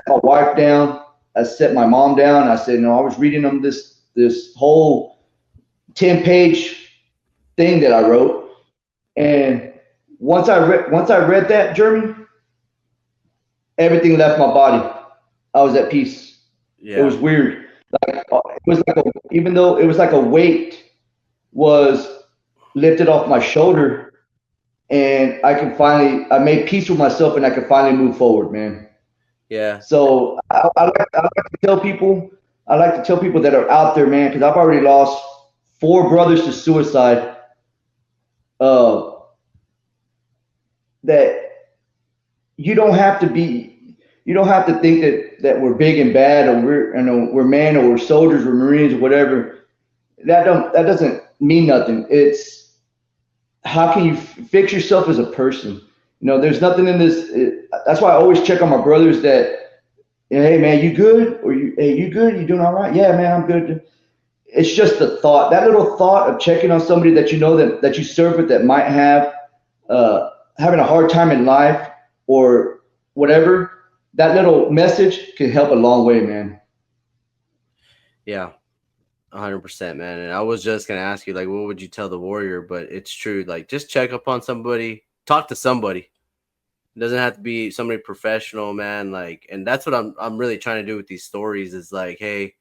my wife down. I set my mom down. I said, no, I was reading them this whole 10-page thing that I wrote. And once I read that, Jeremy, everything left my body. I was at peace. It Yeah. was weird. Even though it was like a weight was lifted off my shoulder, and I made peace with myself, and I could finally move forward, man. Yeah. So I like to tell people that are out there, man, because I've already lost four brothers to suicide. Uh, that you don't have to be, you don't have to think that we're big and bad, or we're men, or we're soldiers, or Marines, or whatever. That doesn't mean nothing. It's how can you fix yourself as a person? There's nothing in this. That's why I always check on my brothers that, hey man, you good? Hey, you good? You doing all right? Yeah, man, I'm good. It's just the thought, that little thought of checking on somebody that you know that you serve with that might have uh, having a hard time in life or whatever. That little message can help a long way, man. Yeah. 100%, man. And I was just gonna ask you, like, what would you tell the warrior? But it's true. Like, just check up on somebody, talk to somebody. It doesn't have to be somebody professional, man. Like, and that's what I'm really trying to do with these stories. Is like, hey,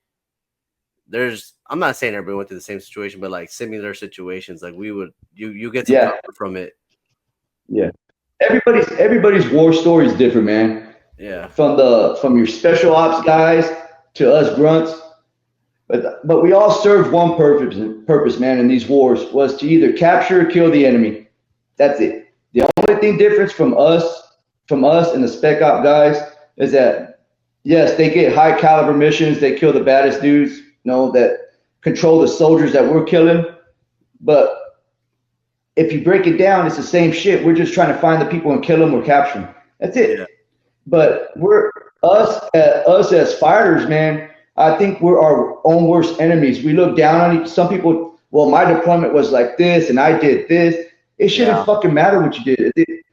I'm not saying everybody went through the same situation, but like similar situations, like you get some comfort from it. Yeah. Everybody's war story is different, man. Yeah. From your special ops guys to us grunts. But we all served one purpose, man, in these wars was to either capture or kill the enemy. That's it. The only thing difference from us and the spec op guys is that yes, they get high caliber missions, they kill the baddest dudes, that control the soldiers that we're killing. But if you break it down, it's the same shit. We're just trying to find the people and kill them or capture them. That's it. Yeah. But us as fighters, man. I think we're our own worst enemies. We look down on some people. Well, my deployment was like this, and I did this. It shouldn't fucking matter what you did.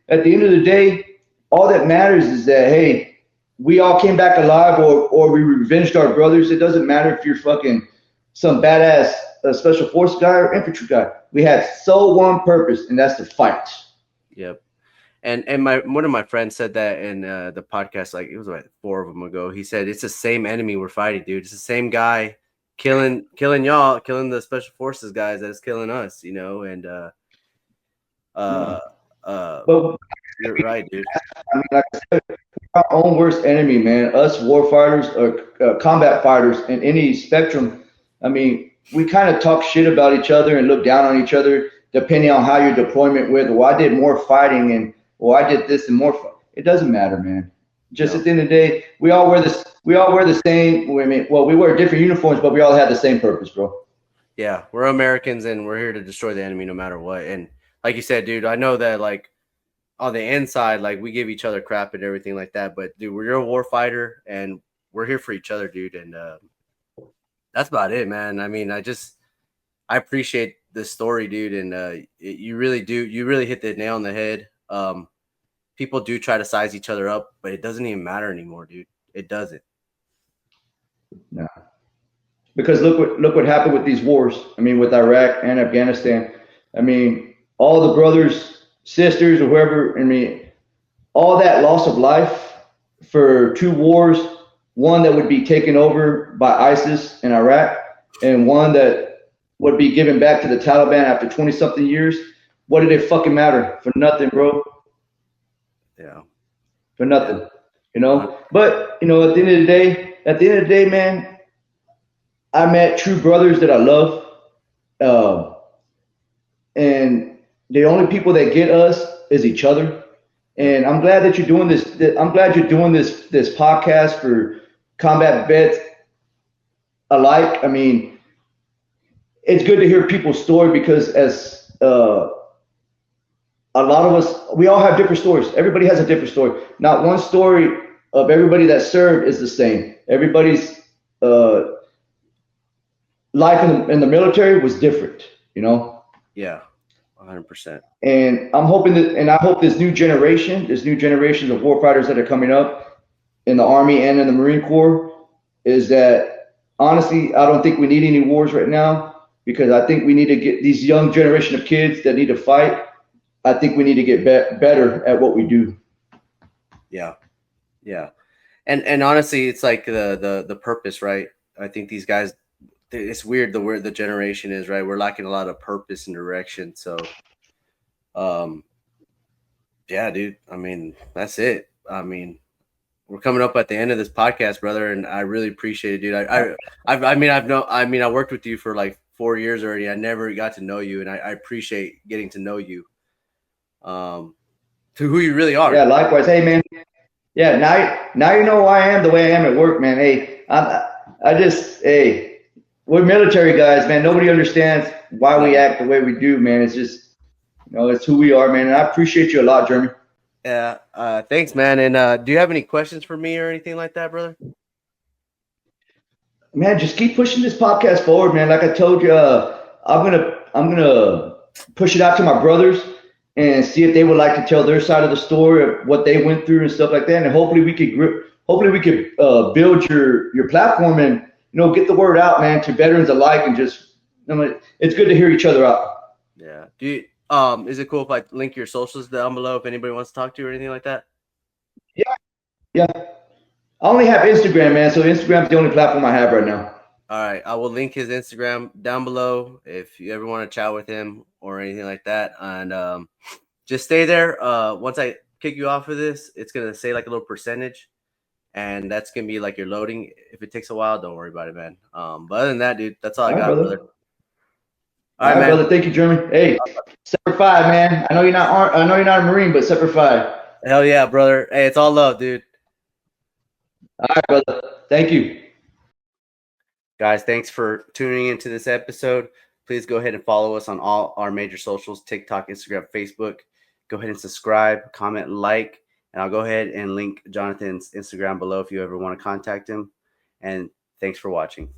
At the end of the day, all that matters is that hey, we all came back alive, or we revenged our brothers. It doesn't matter if you're fucking some badass special force guy or infantry guy. We had one purpose, and that's to fight. Yep. And one of my friends said that in the podcast, like it was like 4 of them ago. He said it's the same enemy we're fighting, dude. It's the same guy killing y'all, killing the special forces guys that is killing us, And but you're right, dude. I mean, like I said, our own worst enemy, man. Us war fighters or combat fighters in any spectrum. I mean, we kind of talk shit about each other and look down on each other depending on how your deployment went. Well, I did more fighting and I did this and more. It doesn't matter, man. Just at the end of the day, we all wear this. We all wear the same. I mean, we wear different uniforms, but we all have the same purpose, bro. Yeah, we're Americans and we're here to destroy the enemy no matter what. And like you said, dude, I know that like on the inside, like we give each other crap and everything like that. But dude, we're a war fighter and we're here for each other, dude. And that's about it, man. I mean, I appreciate this story, dude. And you really do. You really hit the nail on the head. People do try to size each other up, but it doesn't even matter anymore, dude. It doesn't. No. Because look what happened with these wars. I mean, with Iraq and Afghanistan. I mean, all the brothers, sisters, or whoever. I mean, all that loss of life for 2 wars. One that would be taken over by ISIS in Iraq, and one that would be given back to the Taliban after 20-something years. What did it fucking matter? For nothing, bro. Yeah. For nothing. But at the end of the day, man, I met true brothers that I love. And the only people that get us is each other. And I'm glad that you're doing this. I'm glad you're doing this podcast for combat vets alike. I mean, it's good to hear people's story because as a lot of us, we all have different stories. Everybody has a different story. Not one story of everybody that served is the same. Everybody's life in the military was different, Yeah, 100%. And I'm hoping I hope this new generation of warfighters that are coming up in the Army and in the Marine Corps is that honestly, I don't think we need any wars right now because I think we need to get these young generation of kids that need to fight. I think we need to get better at what we do. Yeah. Yeah. And honestly, it's like the purpose, right? I think these guys, it's weird where the generation is, right? We're lacking a lot of purpose and direction. So, yeah, dude, I mean, that's it. I mean, we're coming up at the end of this podcast, brother. And I really appreciate it, dude. I worked with you for like 4 years already. I never got to know you and I appreciate getting to know you. To who you really are. Yeah, likewise. Hey, man. Yeah, now you know who I am the way I am at work, man. Hey, we're military guys, man. Nobody understands why we act the way we do, man. It's just, it's who we are, man. And I appreciate you a lot, Jeremy. Yeah, thanks, man. And do you have any questions for me or anything like that, brother? Man, just keep pushing this podcast forward, man. Like I told you, I'm gonna push it out to my brothers and see if they would like to tell their side of the story of what they went through and stuff like that. And hopefully we could build your platform and get the word out, man, to veterans alike. And just it's good to hear each other out. Yeah. Do you, is it cool if I link your socials down below if anybody wants to talk to you or anything like that? Yeah. I only have Instagram, man. So Instagram's the only platform I have right now. All right, I will link his Instagram down below if you ever want to chat with him or anything like that. And just stay there. Once I kick you off of this, it's gonna say like a little percentage, and that's gonna be like your loading. If it takes a while, don't worry about it, man. But other than that, dude, that's all I All right, got, brother. brother. All right, brother. Thank you, Jeremy. Hey, Semper Fi, man. I know you're not a Marine, but Semper Fi. Hell yeah, brother. Hey, it's all love, dude. All right, brother. Thank you. Guys, thanks for tuning into this episode. Please go ahead and follow us on all our major socials: TikTok, Instagram, Facebook. Go ahead and subscribe, comment, like, and I'll go ahead and link Jonathan's Instagram below if you ever want to contact him. And thanks for watching.